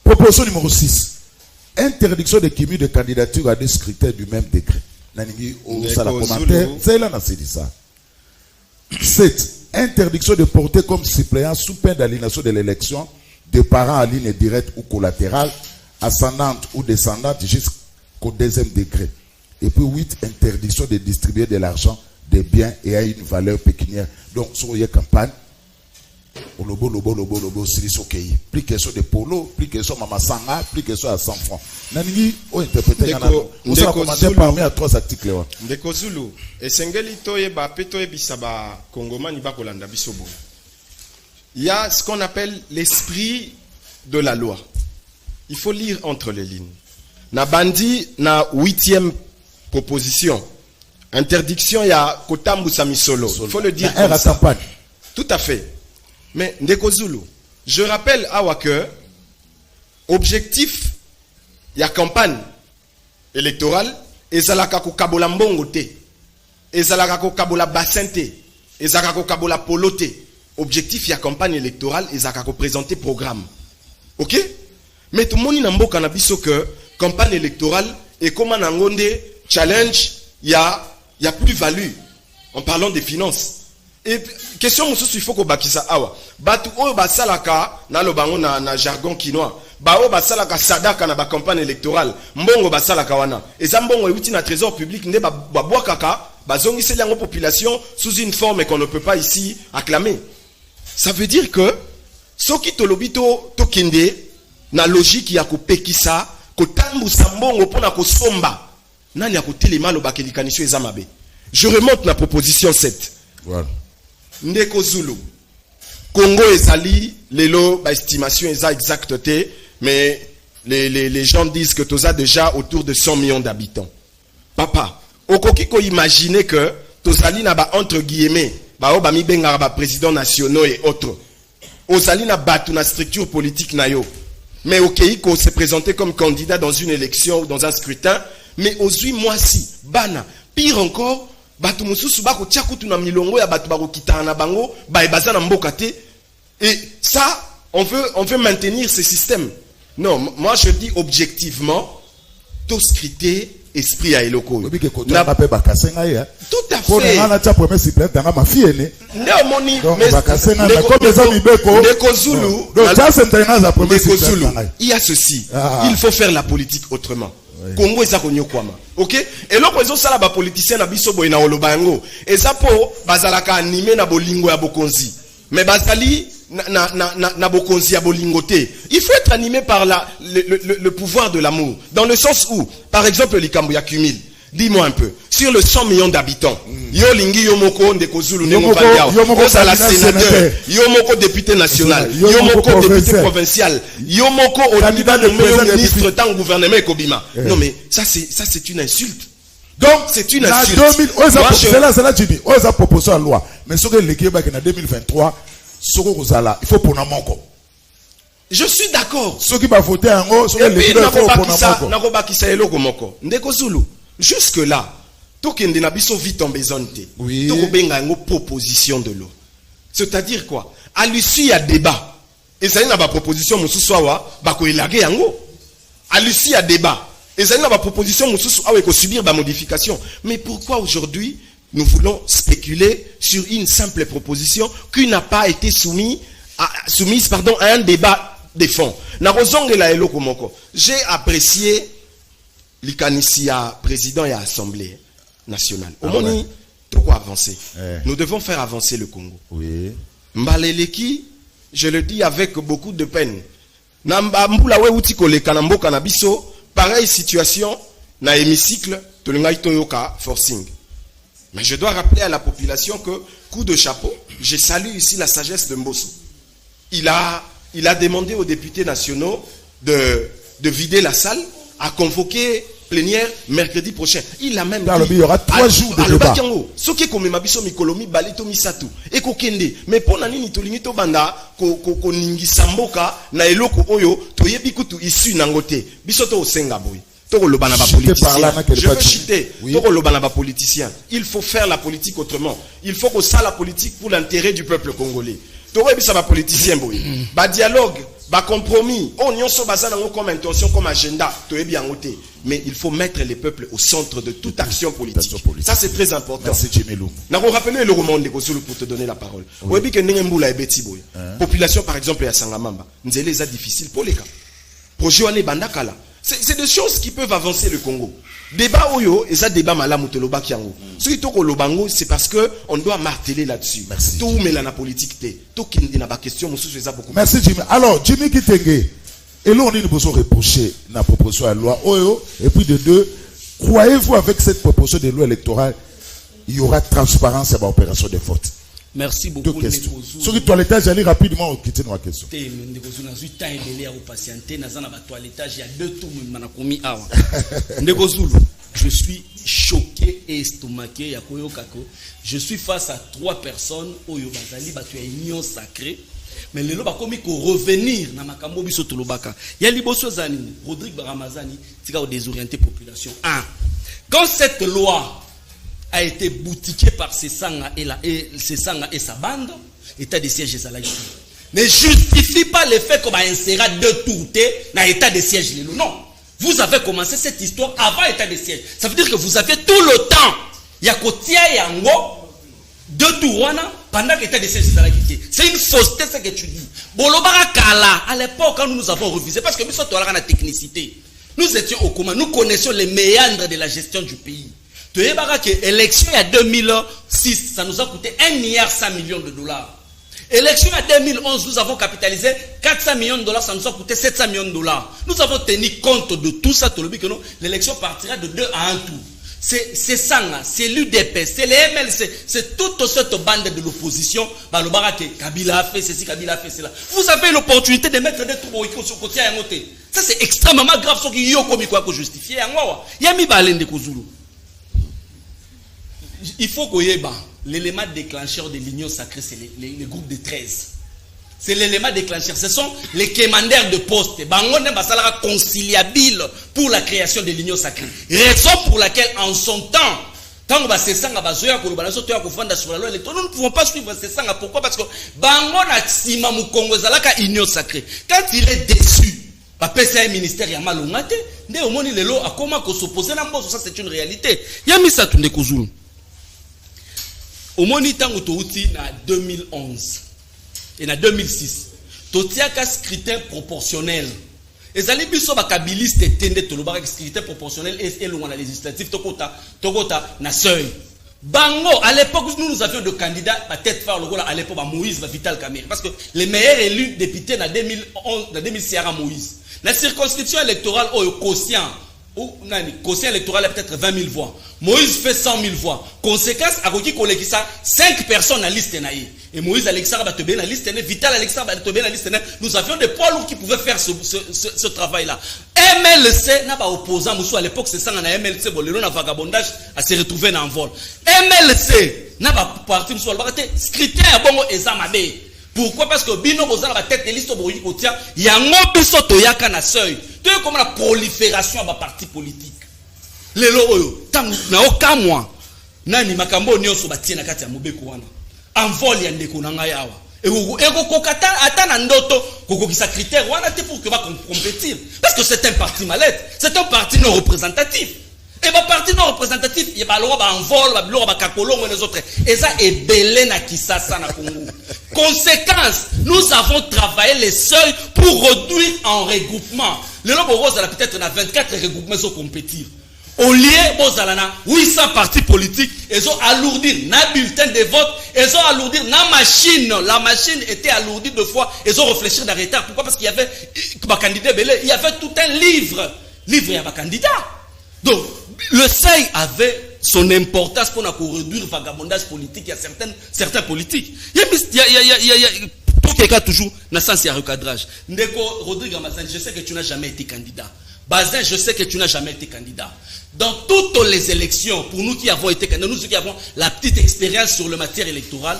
Speaker 1: Proposition numéro 6. Interdiction de cumul de candidature à des scrutins du même décret. Nanigi au sala commentaire, c'est là na c'est ça. 7. Interdiction de porter comme suppléant sous peine d'aliénation de l'élection de parents en ligne directe ou collatérale, ascendante ou descendante jusqu'au deuxième degré. Et puis 8. Interdiction de distribuer de l'argent, des biens et à une valeur pécuniaire. Donc, sur les campagnes, lobo, silisokeyi. Plus que soit de polo, plus que soit mama sanga, plus que soit à 100 francs. Nanini, on interprète on s'est commenté parmi à 3 articles.
Speaker 3: Ndeko Zulu, esengeli toye ba petoye bisaba kongomani ba kolanda bisobo. Il y a ce qu'on appelle l'esprit de la loi. Il faut lire entre les lignes. Na bandi na 8e proposition. Interdiction ya kotambu samisolo. Il faut le dire comme ça. Tout à fait. Mais Ndeko Zulu, je rappelle à que objectif ya campagne électorale ezalaka ko kabola mbongo te, ezalaka ko kabola bassin te, ezalaka ko kabola polo te. Objectif ya campagne électorale ezalaka ko présenter programme. OK? Mais tout le monde n'a mboka na biso que campagne électorale et comment nangonde challenge ya plus-value en parlant des finances. Et question mususu il faut ko bakisa awa batu oyo basalaka na lobango na jargon kinois ba oyo basalaka sadaka na ba campagne électorale mbongo basalaka wana eza mbongo euti na trésor public nde babwakaka bazongiseli yango population sous une forme qu'on ne peut pas ici acclamer. Ça veut dire que soki tolobito tokende na logique ya kopekisa kotambusa mbongo pona kosomba nani ya kotelema lobaka likanisi eza mabe. Je remonte la proposition 7.
Speaker 1: Voilà.
Speaker 3: Ndeko Zulu. Congo ezali lelo ba estimation exacte te, mais les gens disent que toza déjà autour de 100 millions d'habitants. Papa, okoki ko imaginer que tozali na ba entre guillemets ba o ba mi benga ba président nationaux et autres. Ozali na batu na structure politique na yo. Mais okei ko se présenter comme candidat dans une élection ou dans un scrutin, mais ozui moisi bana, pire encore batu mususu bako tia kutu na milongo ya batu bako kitana na bango ba ebaza na mboka te. Et ça on veut maintenir ce système. Non, moi je dis objectivement tout scruté esprit à eloko.
Speaker 1: Tout à fait.
Speaker 3: Il y a ceci. Il faut faire la politique autrement. Congo eza konyokwama. OK? Et loko ezo sala ba politicien na biso boy na oloba yango. Eza po bazalaka animé na bolingo ya bokonzi. Mais bazali na bokonzi ya bolingo te. Il faut être animé par le pouvoir de l'amour. Dans le sens où, par exemple, likambo ya cumul. Dis-moi un peu. Sur le 100 millions d'habitants, yo lingi yo moko Ndeko Zulu ne mobanya. Yo moko sénateur, yo moko député national, yo moko député provincial, yo moko au niveau de ministre dans le gouvernement Kobima. Non mais ça c'est une insulte.
Speaker 1: Donc
Speaker 3: c'est une insulte.
Speaker 1: C'est là Jimmy. On a proposé la loi, mais ce que l'équipe en 2023, il faut pour Namoko.
Speaker 3: Je suis d'accord.
Speaker 1: Ceux qui va voter en haut, ceux qui vont
Speaker 3: voter en haut. Ndeko Zulu. Jusque là, tokende na biso vite en bezonté.
Speaker 1: Oui.
Speaker 3: Tokobenga ngo proposition de loi. C'est-à-dire quoi? À l'issue à débat. Et ça y a ba proposition mususu awa ba ko elage yango. À l'issue à débat. Et ça y a ba proposition mususu awa ko subir ba modification. Mais pourquoi aujourd'hui nous voulons spéculer sur une simple proposition qui n'a pas été soumise à un débat de fond. Na rozongela eloko moko. J'ai apprécié l'Ikanisia président et assemblée nationale. Au moins, pourquoi avancer? Nous devons faire avancer le Congo.
Speaker 1: Oui.
Speaker 3: Mbaleleki, je le dis avec beaucoup de peine. Namba mbula we uti koleka na mboka na biso, pareille situation na hémicycle to ngai toyoka forcing. Mais je dois rappeler à la population que coup de chapeau, je salue ici la sagesse de Mbosso. Il a demandé aux députés nationaux de vider la salle, à convoquer plénière mercredi prochain. Il a même dit,
Speaker 1: il y aura 3 jours de débat.
Speaker 3: Ce qui est comme Mabiso Mikolomi, Balito Misato, et Kokende. Mais pour Nani Tolinito Banda, ko Ningi Samboka, na eloko oyo, toyebi kutu issu nangote. Bisoto Sengaboy. Je veux chuter. Il faut faire la politique autrement. Il faut que ça la politique pour l'intérêt du peuple congolais. Politicien, dialogue, compromis, comme intention, comme agenda, mais il faut mettre les peuples au centre de toute action politique. Ça c'est très important.
Speaker 1: Merci Jimelou.
Speaker 3: Nous avons rappelé le roman de Kosulu pour te donner la parole. Population par exemple à Sangamamba, nous avons les difficile pour les cas. Projet Bandakala. C'est des choses qui peuvent avancer le Congo. Débat oyo, et ça débat malamuteloba kiango. Ce qui toko lobango, c'est parce que on doit marteler là-dessus.
Speaker 1: Merci.
Speaker 3: Tout mais la politique té. Tout qui n'a pas question, monsieur ça beaucoup.
Speaker 1: Merci Jimmy. Alors Jimmy Kitenge, et là on est besoin de reprocher la proposition de loi oyo, et puis de deux, croyez-vous avec cette proposition de loi électorale, il y aura transparence à l'opération de vote?
Speaker 5: Merci beaucoup.
Speaker 1: Deux questions. Sur le toilettage, j'allais rapidement quitter nos questions.
Speaker 5: Il y a 2 tours. Je suis choqué et estomaqué. Je suis face à 3 personnes. Union sacrée. Mais le loba komi ko revenir na makambo biso tolobaka. Ya liboso zani Rodrigue Baramazani tika o désorienter population. 1. Quand cette loi a été boutiqué par Sesanga et sa bande, état de siège est à la guerre. Ne justifie pas le fait qu'on va insérer 2 tours dans l'état de siège. Non. Vous avez commencé cette histoire avant l'état de siège. Ça veut dire que vous avez tout le temps. Il y a Kotia Yango, 2 tours pendant l'état de siège est à la guerre. C'est une fausseté ce que tu dis. Bolobara Kala, à l'époque, quand nous avons revisé, parce que nous sommes dans la technicité, nous étions au commun, nous connaissions les méandres de la gestion du pays. Tu sais que l'élection à 2006, ça nous a coûté 1,1 milliard de dollars. Élection à 2011, nous avons capitalisé 400 millions de dollars, ça nous a coûté 700 millions de dollars. Nous avons tenu compte de tout ça, l'élection partira de 2 à 1 tour. C'est ça, c'est l'UDP, c'est les MLC, c'est toute cette bande de l'opposition. Kabila a fait ceci, Kabila a fait cela. Vous avez l'opportunité de mettre des tours sur côté à côté. Ça c'est extrêmement grave, ce qui est justifié. Il y a mis Balen de Kozulu. Il faut qu'on y ait l'élément déclencheur de l'union sacrée, c'est les groupes de 13. C'est l'élément déclencheur. Ce sont les commandeurs de poste. Bangonde Basalara conciliable pour la création de l'union sacrée. Raison pour laquelle, en son temps, quand on va se sentir nous ne pouvons pas suivre ce sang. Pourquoi? Parce que Bangonde a Sima Mukongo Zalaka union sacrée. Quand il est déçu, PCA ministère ya malongate, nde omoni lelo akoma ko s'opposer na mboso, ça c'est une réalité. Ya misa tunde kozulu. Omoni tango touti na 2011 et na 2006. Totiaka scrutin proportionnel. Ezali biso bakabiliste tende tolobaka scrutin proportionnel et loin la législative tokota na seuil. Bango, à l'époque, nous avions de candidats à tête phare, à l'époque, Moïse, Vital Kamerhe. Parce que les meilleurs élus députés en 2006, Moïse. La circonscription électorale, quotient électoral est peut-être 20 000 voix. Moïse fait 100 000 voix. Conséquence, à Roki Kolekisa, 5 personnes à liste. Et Moïse Alexandre Batobé la liste, Vital Alexandre Batobé la liste. Nous avions des poids lourds qui pouvaient faire ce travail-là. MLC n'a pas opposant, à l'époque, c'est ça, on a MLC, on a vagabondage à se retrouver dans le vol. MLC n'a pas parti, scrutin à bon examen. Pourquoi? Parce que Bino Bozan a tête de liste au Boyi Kotia, il y a un biso toyaka na seuil. Tu sais comme la prolifération à ma parti politique. Les loyo, tant na aucun mois, nani makambo nyonso batie na kati ya mobeko wana. Envol ya ndeko na ngai awa. Et kokata atana ndoto kokokisa critère wana te pour que va compétir. Parce que c'est un parti mallette, c'est un parti non représentatif. Et le parti non représentatif, il y a un vol, il les autres. Et ça est belé na Kisasa na Congo. Conséquence, nous avons travaillé les seuils pour réduire en regroupement. Le Lobo Rose a peut-être 24 regroupements qui compétir. Au lieu de 800 partis politiques, ils ont alourdi na bulletin de vote, ils ont alourdi na machine. La machine était alourdie 2 fois, ils ont réfléchi dans retard. Pourquoi? Parce qu'il y avait un candidat belé, il y avait tout un livre. Livre, il y avait un candidat. Donc, le seuil avait son importance pour réduire le vagabondage politique. Il y a certains politiques. Il y a pour quelqu'un toujours, dans le sens, il y a un recadrage. Ndeko Rodrigue Ramazani, je sais que tu n'as jamais été candidat. Bazin, je sais que tu n'as jamais été candidat. Dans toutes les élections, pour nous qui avons été candidats, nous qui avons la petite expérience sur le matière électorale,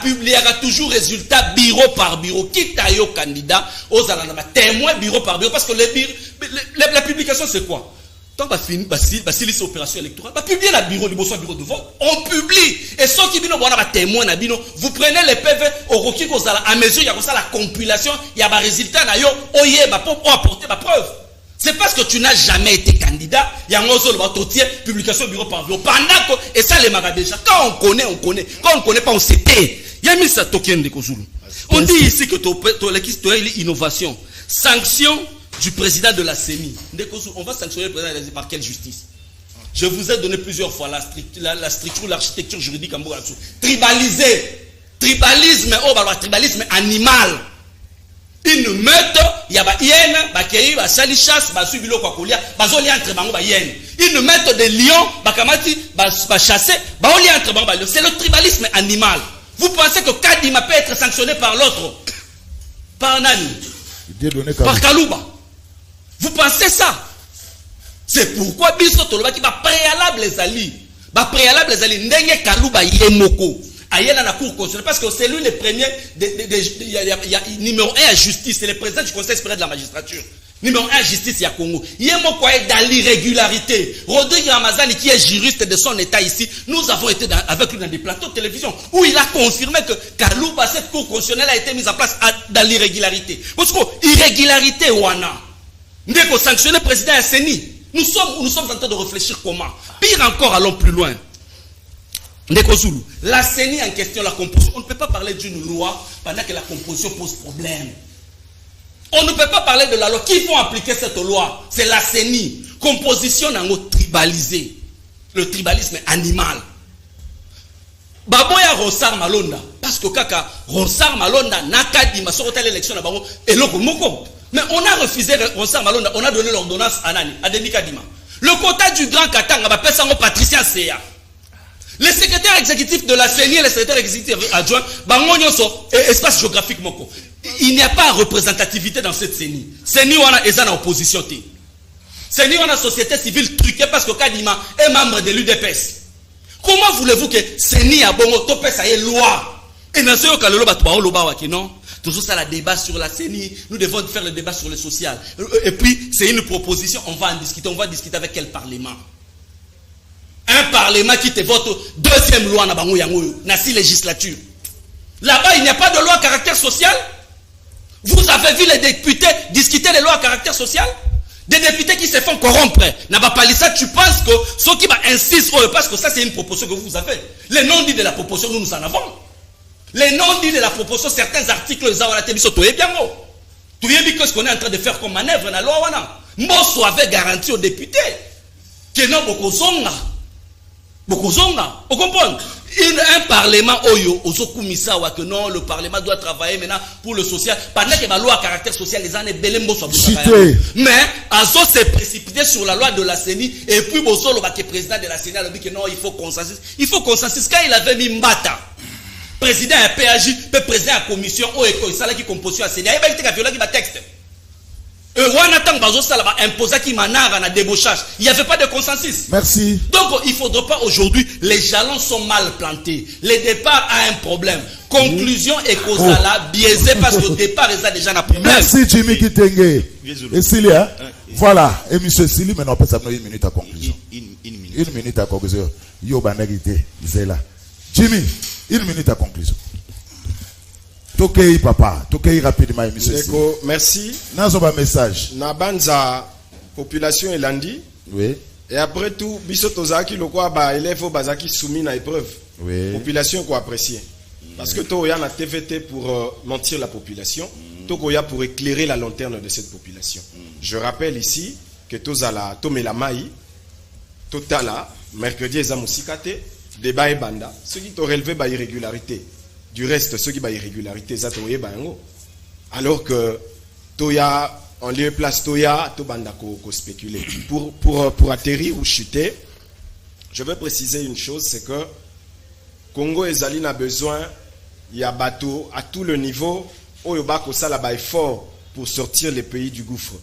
Speaker 5: publiera toujours résultat bureau par bureau. Quitte à yo candidat, aux alandama, témoin bureau par bureau, parce que la publication c'est quoi? Tant que fini, c'est l'opération électorale, publier la bureau, le bureau de vote, on publie. Et ceux qui viennent voir témoin, vous prenez les PV au Rocky, à mesure, il y a la compilation, il y a un résultat, il y a pour apporter ma preuve. C'est parce que tu n'as jamais été candidat, il y a un publication bureau par bureau. Pendant que, et ça les marabes déjà, quand on connaît. Quand on ne connaît pas, on sait. Il y a mis ça token de Kozulu. On dit ici que tu as l'innovation. Sanction du président de la CENI. On va sanctionner le président de la CENI par quelle justice? Je vous ai donné plusieurs fois la structure, l'architecture juridique en Bourg. Tribalisé. Tribalisme, tribalisme animal. Une meute, il y a des hyènes, des sali chasse, des subilo kwa kolia, des oli entre bango ba hyène. Une meute de lions, bakamati, ba chasser, ba oli entre bango ba lion. C'est le tribalisme animal. Vous pensez que Kadima peut être sanctionné par l'autre? Par Nani? Par Kalouba. Vous pensez ça? C'est pourquoi Biso Toloba qui va préalable les alliés. Ba préalable les alliés. Ndenge Kalouba yemoko. Ayela na cour constitutionnelle parce que c'est lui le premier il y a numéro 1 à justice, c'est le président du conseil supérieur de la magistrature. Numéro 1 à justice, il y a Congo. Yemoko est dans l'irrégularité. Rodrigue Ramazani qui est juriste de son état ici, nous avons été avec lui dans des plateaux de télévision où il a confirmé que Kalouba, cette cour constitutionnelle a été mise en place dans l'irrégularité. Parce que irrégularité wana. Ndeko sanctionner le président Asseni. Nous sommes en train de réfléchir comment. Pire encore, allons plus loin. La CENI en question, la composition, on ne peut pas parler d'une loi pendant que la composition pose problème. On ne peut pas parler de la loi. Qui vont appliquer cette loi? C'est la CENI. Composition nango tribalisée. Le tribalisme animal. Baboya Ronsard Malonda. Parce que kaka Ronsard Malonda nakadi masokota l'élection na bango eloko moko. Mais on a refusé Ronsard Malonda, on a donné l'ordonnance à Nani, à Denis Kadima. Le quota du Grand Katanga va passer en Patricia Seya. Les secrétaires exécutifs de la CENI et les secrétaires exécutifs adjoints, espace géographique moko. Il n'y a pas de représentativité dans cette CENI. CENI wana est en opposition. CENI wana société civile truquée parce que Kadima est membre de l'UDPS. Comment voulez-vous que CENI a bon topé ça y loi? Et dans ce cas là, non? Toujours ça, le débat sur la CENI. Nous devons faire le débat sur le social. Et puis, c'est une proposition. On va en discuter. On va discuter avec quel parlement? Un parlement qui te vote deuxième loi dans 6 législatures. Là-bas, il n'y a pas de loi à caractère social. Vous avez vu les députés discuter des lois à caractère social? Des députés qui se font corrompre. Tu penses que ceux qui insistent, parce que ça c'est une proposition que vous avez. Les non-dits de la proposition, nous en avons. Les non-dits de la proposition, certains articles, ils ont été mis sur tout. Tu as vu que ce qu'on est en train de faire comme manœuvre dans la loi. Mosso avait garanti aux députés que non, beaucoup zonga. Vous comprenez? Un parlement oyo ozokumisawa que non, le parlement doit travailler maintenant pour le social. Pendant que la loi à caractère social, les années belembo soit mais Azo s'est précipité sur la loi de la CENI et puis Bosolo que président de la CENI a dit que non, il faut consensus. Il faut consensus quand il avait mis Mbata. Président à PAJ, président à commission OECO, ça là qui composition à CENI. Il y a violé qui texte. Il n'y avait pas de consensus.
Speaker 1: Merci.
Speaker 5: Donc il ne faudra pas aujourd'hui, les jalons sont mal plantés. Le départ a un problème. Conclusion et causala biaisé parce que le départ est déjà un problème.
Speaker 1: Merci Jimmy Kitenge. Et Silia, voilà. Et monsieur Sili, maintenant on peut s'amener 1 minute à conclusion. 1 minute à conclusion. Yo banagité, Zela. Jimmy, 1 minute à conclusion. Tokei papa, Tokei rapidement monsieur.
Speaker 3: Merci.
Speaker 1: Nazoba message.
Speaker 3: Nabanza population elandi.
Speaker 1: Oui.
Speaker 3: Et après tout, biso tozaki lokwa ba élève bazaki soumis na épreuve.
Speaker 1: Oui.
Speaker 3: Population ko apprécier. Parce que to ya na TVT pour mentir la population, to ko ya pour éclairer la lanterne de cette population. Je rappelle ici que tozala tomela mai totala mercredi ezamusikate débat et banda, ceux qui t'ont relevé ba irrégularité. Du reste, ceux qui ont irrégularité, ça toye bango. Alors que Toya, en lieu place Toya, Tobanda ko spéculer. Pour atterrir ou chuter, je veux préciser une chose, c'est que Congo et Zaline a besoin, il y a bateau à tout le niveau, Oyoba Kosala ba effort pour sortir les pays du gouffre.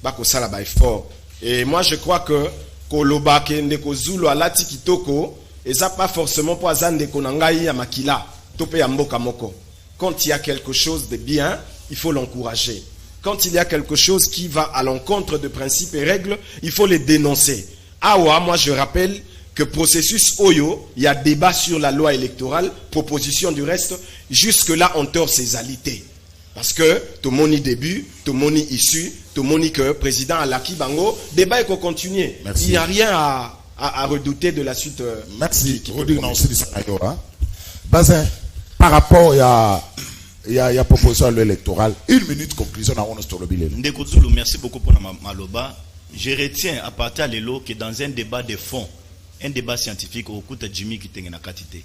Speaker 3: bakosala ba effort. Et moi je crois que koloba kende ko zulu alati kitoko eza pas forcément pour azande konangai ya makila tope ya mboka moko. Quand il y a quelque chose de bien, il faut l'encourager. Quand il y a quelque chose qui va à l'encontre de principes et règles, il faut les dénoncer. Awa, moi je rappelle que processus Oyo, il y a débat sur la loi électorale, proposition du reste, jusque-là on tord ses alités. Parce que tout le monde y début, tout le monde y issu, tout le monde y que président Alaki Bango, débat est qu'on continue. Il n'y a rien à redouter de la suite.
Speaker 1: Merci. Bazin, par rapport il y a proposition à l'électoral, 1 minute conclusion à on
Speaker 2: Ndeko Zulu, merci beaucoup pour ma maloba. Je retiens à partir de l'eau que dans un débat de fond, un débat scientifique, au coup de Jimmy qui tenait la quantité,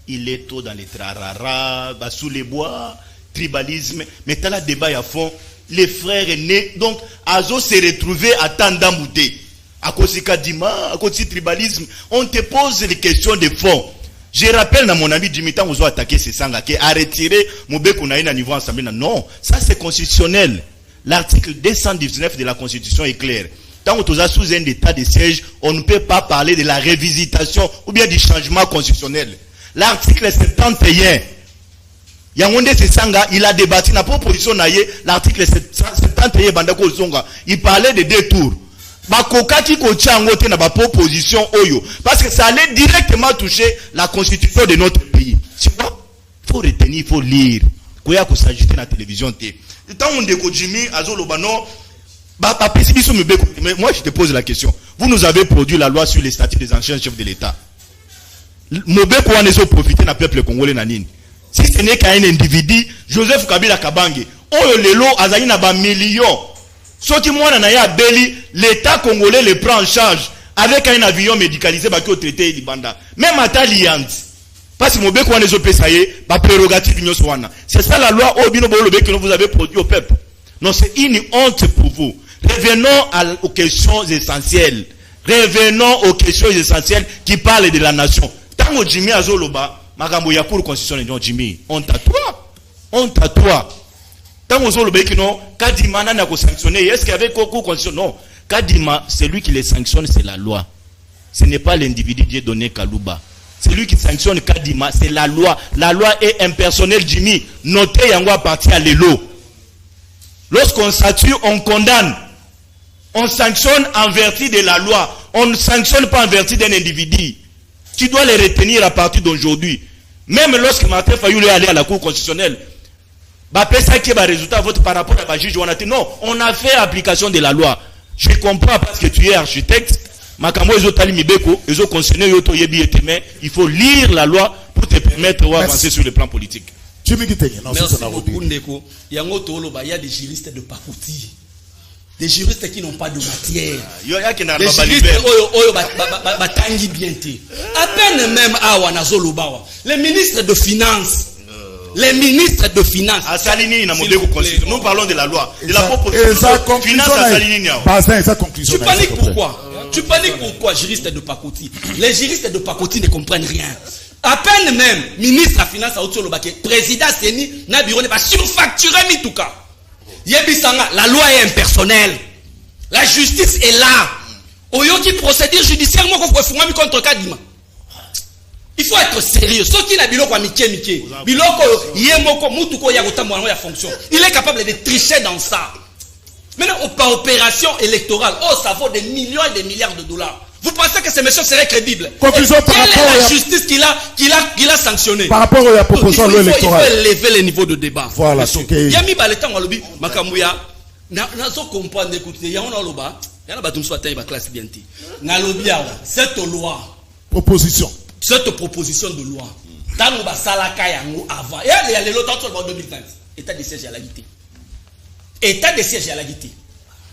Speaker 2: il est tôt dans les trarara, sous les bois, tribalisme, mais t'as le débat à fond, les frères nés, donc Azo s'est retrouvé à tant d'ambouté, à cause de Kadima, à cause du tribalisme, on te pose des questions de fond. Je rappelle à mon ami Jimmy, tant vous avez attaqué ces sangs, qui a retiré Moubeko Naïna niveau ensemble. Non, ça c'est constitutionnel. L'article 219 de la Constitution est clair. Tant que vous êtes sous un état de siège, on ne peut pas parler de la révisitation ou bien du changement constitutionnel. L'article 71, il a débattu dans la proposition, l'article 71, il parlait de 2 tours. Proposition Oyo. Parce que ça allait directement toucher la constitution de notre pays. Il faut retenir, il faut lire. Quand on s'agit dans la télévision, tant on découvre Jimmy, Azolobano, mais moi je te pose la question. Vous nous avez produit la loi sur les statuts des anciens chefs de l'État. Mobeko on est profité dans le peuple congolais nanine. Si ce n'est qu'un individu, Joseph Kabila Kabange, Oyo lelo azali na ba millions. Ce qui moi na Beli, l'État congolais le prend en charge avec un avion médicalisé qui au traité Libanda. Même à Taliante. Parce que Mobeko on est opésaye, ba prérogative nyoswana. C'est ça la loi Obino Bolobe que vous avez produit au peuple. Non, c'est une honte pour vous. Revenons aux questions essentielles. Revenons aux questions essentielles qui parlent de la nation. Tant que Jimmy Azoloba, Magambo ya cour constitutionnelle, Jimmy, honte à toi. Honte à toi. Tant que Azoloba qui non, Kadima n'a pas sanctionné. Est-ce qu'il y avait cour constitutionnelle? Non. Kadima, c'est lui qui les sanctionne, c'est la loi. Ce n'est pas l'individu qui est donné Kalouba. C'est lui qui sanctionne Kadima, c'est la loi. La loi est impersonnelle, Jimmy. Notez yango à partir à l'élo. Lorsqu'on statue, on condamne. On sanctionne en vertu de la loi. On ne sanctionne pas en vertu d'un individu. Tu dois les retenir à partir d'aujourd'hui. Même lorsque Martin Fayoulou est allé à la Cour constitutionnelle, ça qui est le résultat votre par rapport à la juge. Non, on a fait application de la loi. Je comprends parce que tu es architecte. Il faut lire la loi pour te permettre d'avancer sur le plan politique.
Speaker 5: Merci beaucoup, Ndeko. Il y a des juristes de Pakouti. Des juristes qui n'ont pas de matière. Des juristes qui bien. À peine même à Wanazolobawa. Les ministres de Finances. Les ministres de Finances.
Speaker 2: Nous parlons de la loi. De la
Speaker 5: proposition. Tu paniques pourquoi? Tu paniques pourquoi, juristes de Pakouti? Les juristes de Pakouti ne comprennent rien. À peine même, ministre de la Finance à Otsolobake, président Seni, n'a bureau n'est pas surfacturé, mais tout cas. Yebisanga, la loi est impersonnelle. La justice est là. Oyoki procédure judiciaire, moi, contre Kadima. Il faut être sérieux. Ce qui n'a biloko mike. Biloko, yemoko, mutuko yagotamwa ya fonction. Il est capable de tricher dans ça. Maintenant, par opération électorale, ça vaut des millions et des milliards de dollars. Vous pensez que ces messieurs seraient crédibles?
Speaker 1: Conclusion par rapport
Speaker 5: à la justice qu'il a sanctionné.
Speaker 1: Par rapport à la proposition électorale.
Speaker 5: Il faut élever le niveau de débat.
Speaker 1: Voilà.
Speaker 5: Yami Baletan Walobi, Makamouya, Nazo comprendre, écoutez, Yana Loba, Yana Batumso Atay, ma classe bien. Nalobia, cette loi.
Speaker 1: Proposition.
Speaker 5: Cette proposition de loi. Dans le Basalaka Yango avant. Et il y a les lots en 2020. État de siège à la guité. État de siège à la guité.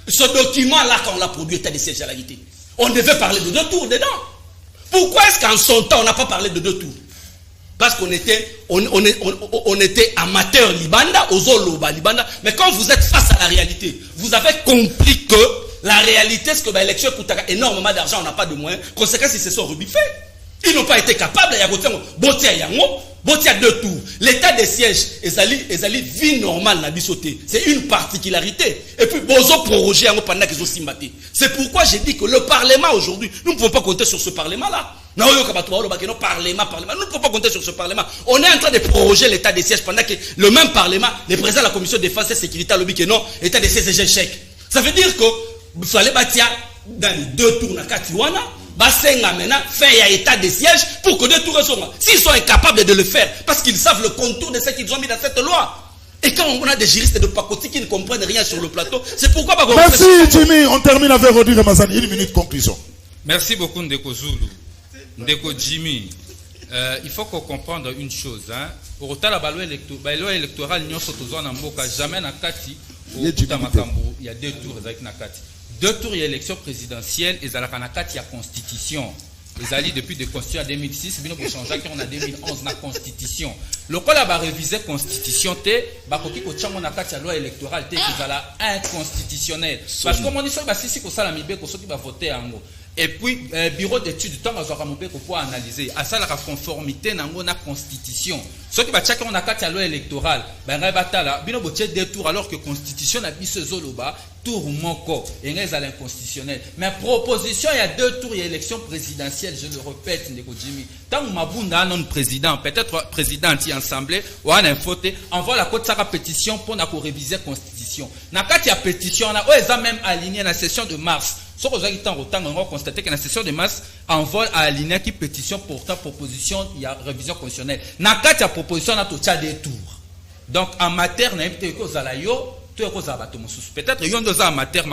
Speaker 5: Ce document-là, quand on l'a produit, état de siège à la guité. On devait parler de 2 tours dedans. Pourquoi est-ce qu'en son temps, on n'a pas parlé de 2 tours? Parce qu'on était amateur Libanda, Ozoloba Libanda. Mais quand vous êtes face à la réalité, vous avez compris que la réalité, c'est que l'élection coûte énormément d'argent, on n'a pas de moyens. Conséquence, ils se sont rebiffés. Ils n'ont pas été capables de botia 2 tours. L'état des sièges, ils vie normale na bisoté. C'est une particularité. Et puis, bozo prorogé pendant qu'ils ont simbaté. C'est pourquoi j'ai dit que le Parlement aujourd'hui, nous ne pouvons pas compter sur ce Parlement-là. Nous ne pouvons pas compter sur ce Parlement. On est en train de proroger l'état des sièges pendant que le même Parlement, le président de la Commission de défense et sécurité, a lobby que non, l'état des sièges est échec. Ça veut dire que vous fallait bâtir dans les 2 tours na Katiwana. Basenga maintenant fait un état de siège pour que 2 tours soient. S'ils sont incapables de le faire, parce qu'ils savent le contour de ce qu'ils ont mis dans cette loi. Et quand on a des juristes de Pakoti qui ne comprennent rien sur le plateau, c'est pourquoi...
Speaker 1: Merci Jimmy, on termine avec Rodrigue Ramazani. 1 minute conclusion.
Speaker 4: Merci beaucoup Ndeko Zulu. Ndeko Jimmy, il faut qu'on comprenne une chose. Au retard de la loi électorale, jamais na kati, il y a 2 tours avec Nakati. 2 tours d'élection présidentielle et la kanakati ya constitution. Ils allaient depuis de constitution en 2006, bien pour changer qu'on a 2011 la constitution. Le col a révisé constitution té, bakoki ko tchango na kati ya loi électorale té qu'ils ala inconstitutionnel. Parce que comme on dit ça, si ko sala mibe ko soki ba voter ango. Et puis bureau d'études du temps bazwa mobe ko pour analyser à ça la conformité nango na constitution. Ce qui va tchaka on a kati ya loi électorale, ba ngai batala bino botie 2 tours alors que constitution na biso zoloba tour moko et ngai za l'inconstitutionnel. Mais proposition il y a 2 tours il y a élection présidentielle, je le répète Ndeko Jimmy. Tant mabunda non président, peut-être président qui assemblée ou un voté envoie la côte sa pétition pour na ko réviser constitution. Na kati ya pétition na o eza même aligné la session de mars. Ce que vous avez constaté que la session de mars envole à aligner qui pétition portant proposition, il y a révision constitutionnelle. Dans le cas de la proposition, on a tout des tours. Donc en matière, peut-être qu'il y a un amateur,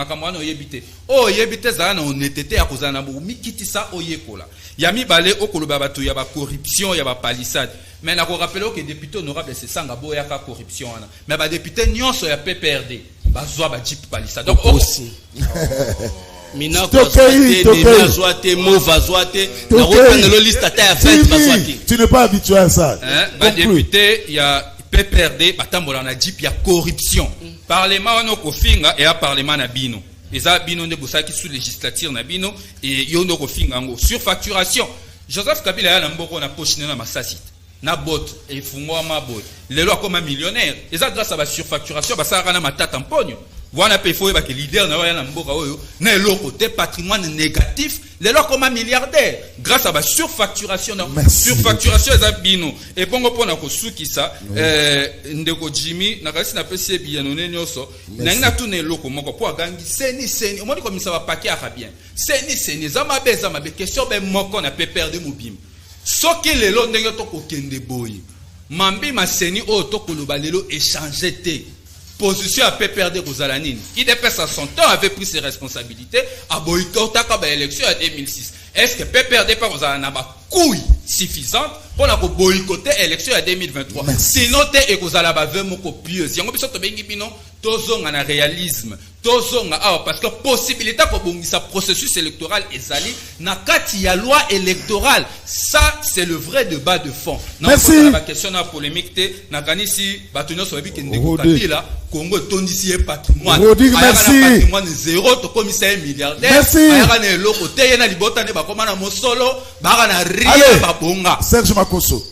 Speaker 4: oh, yébité, ça, on était à cause d'un amour, mais qui ça, oh, yékola. Il y a mis balé au Kolobabatou, il y a corruption, il y a palissade. Mais on a rappelé que les députés honorables, c'est ça, il y a corruption. Mais les députés, n'y sont pas PPRD. Bazwa, Bajip, palissade. Donc, aussi.
Speaker 5: Mina
Speaker 1: tu n'es pas habitué à ça.
Speaker 4: Député, il y a PPRD, on a dit il y a corruption. Parlement on a kofinga et à parlement na bino. Et ça bino ne bossa qui sous législature na bino et yono kofinga ngo surfacturation. Joseph Kabila ya mboko na poche na masasi. Na bot et fungwa ma bot. Les lois comme un millionnaire. Et ça grâce à la surfacturation ba ça na matata amponyo. Voilà pe faut que leader na mboka oyo na le côté patrimoine négatif les lois comme un milliardaire grâce à la surfacturation surfacturation za bino et bongo pona ko suki ça Ndeko Jimmy na kasi na pesi bien none nyoso na ina tune loko moko po gangi seni omoni comme ça va paquer à bien seni za mabe question ben moko na pe perdre mobim soki lelo ndenge to ko kende boy mambi maseni o to ko loba lelo échanger té position à PPRD Rosalanine. Il dépasse à son temps, avait pris ses responsabilités à boycotter l'élection en 2006. Est-ce que PPRD par Rosalanine a couille suffisante pour la boycotter l'élection en 2023? Sinon, t'es et Rosalanine va vraiment copieux. Si on peut se tomber bino, tozong en réalisme, tozong parce que possibilité pour sa processus électoral est sali. Na kati ya loi électorale, ça c'est le vrai débat de fond.
Speaker 1: Merci.
Speaker 4: La question na polémique te na kanisi batunyo so bi kende ko kapila Congo tondisi e patrimoine.
Speaker 1: Rodrigue, merci.
Speaker 4: Patrimoine zéro to commissaire milliardaire.
Speaker 1: Merci.
Speaker 4: Ayaka ne loko te na libota ne bakoma na mosolo, baka na ria babonga.
Speaker 1: Serge Makoso.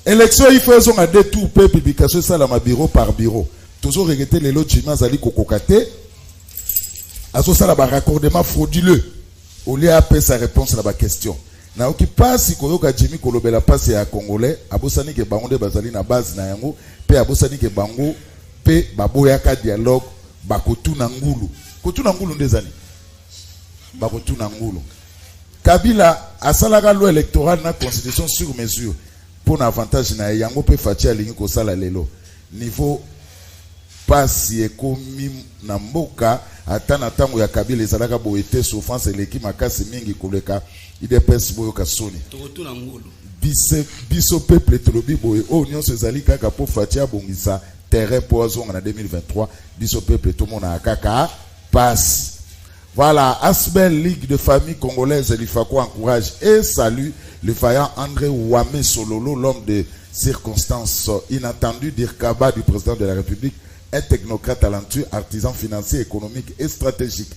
Speaker 1: Élection il faut zonga de tout peu publication ça la bureau par bureau. Toujours regretter les lots Jimmy Azali kokokate. Aso ça la raccordement frauduleux. Au lieu de sa réponse à la question. Na oki passe koyoka Jimmy kolobela passe ya congolais abosani ke bango de bazali na base na yango pe abosani ke bango pe baboyaka dialogue bakotuna ngulu kotuna ngulu ndezani bakotuna ngulu Kabila asalaka loi électorale na constitution sur mesure pour un avantage na yango pe fatia lingi ko sala lelo niveau pasi ekomi na mboka atana tango ya Kabila ezalaka boete souffrance eleki makasi mingi koleka idepes boyo kasoni
Speaker 5: tokotuna ngulu
Speaker 1: biso peuple tolobi boye o nyonso ezali kaka po fatia bongisa terrain pour azonga na 2023 biso peuple tout monde a kaka passe. Voilà, Asbel Ligue de famille congolaise l'IFACO encourage et salue le vaillant André Ouame Sololo, l'homme de circonstances inattendues d'Irkaba du président de la République, un technocrate talentueux, artisan financier, économique et stratégique.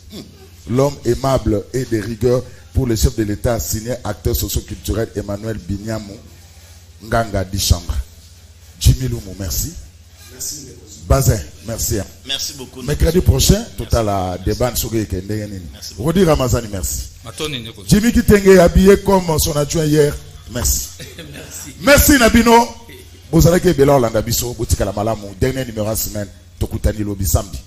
Speaker 1: L'homme aimable et de rigueur pour le chef de l'État, signé acteur socio-culturel Emmanuel Binyamou Nganga Dichambre. Jimmy Lumu, merci. Merci. Bazin, merci.
Speaker 2: Merci beaucoup.
Speaker 1: Mercredi prochain, total à débat sur le Rodi Ramazani, merci. Jimmy Kitenge habillé comme son adjoint hier, merci. Merci Nabino. Vous allez que Bela Orlando Bisso, Boutika la Malamou, dernier numéro de semaine, Tokutani Lobi samedi.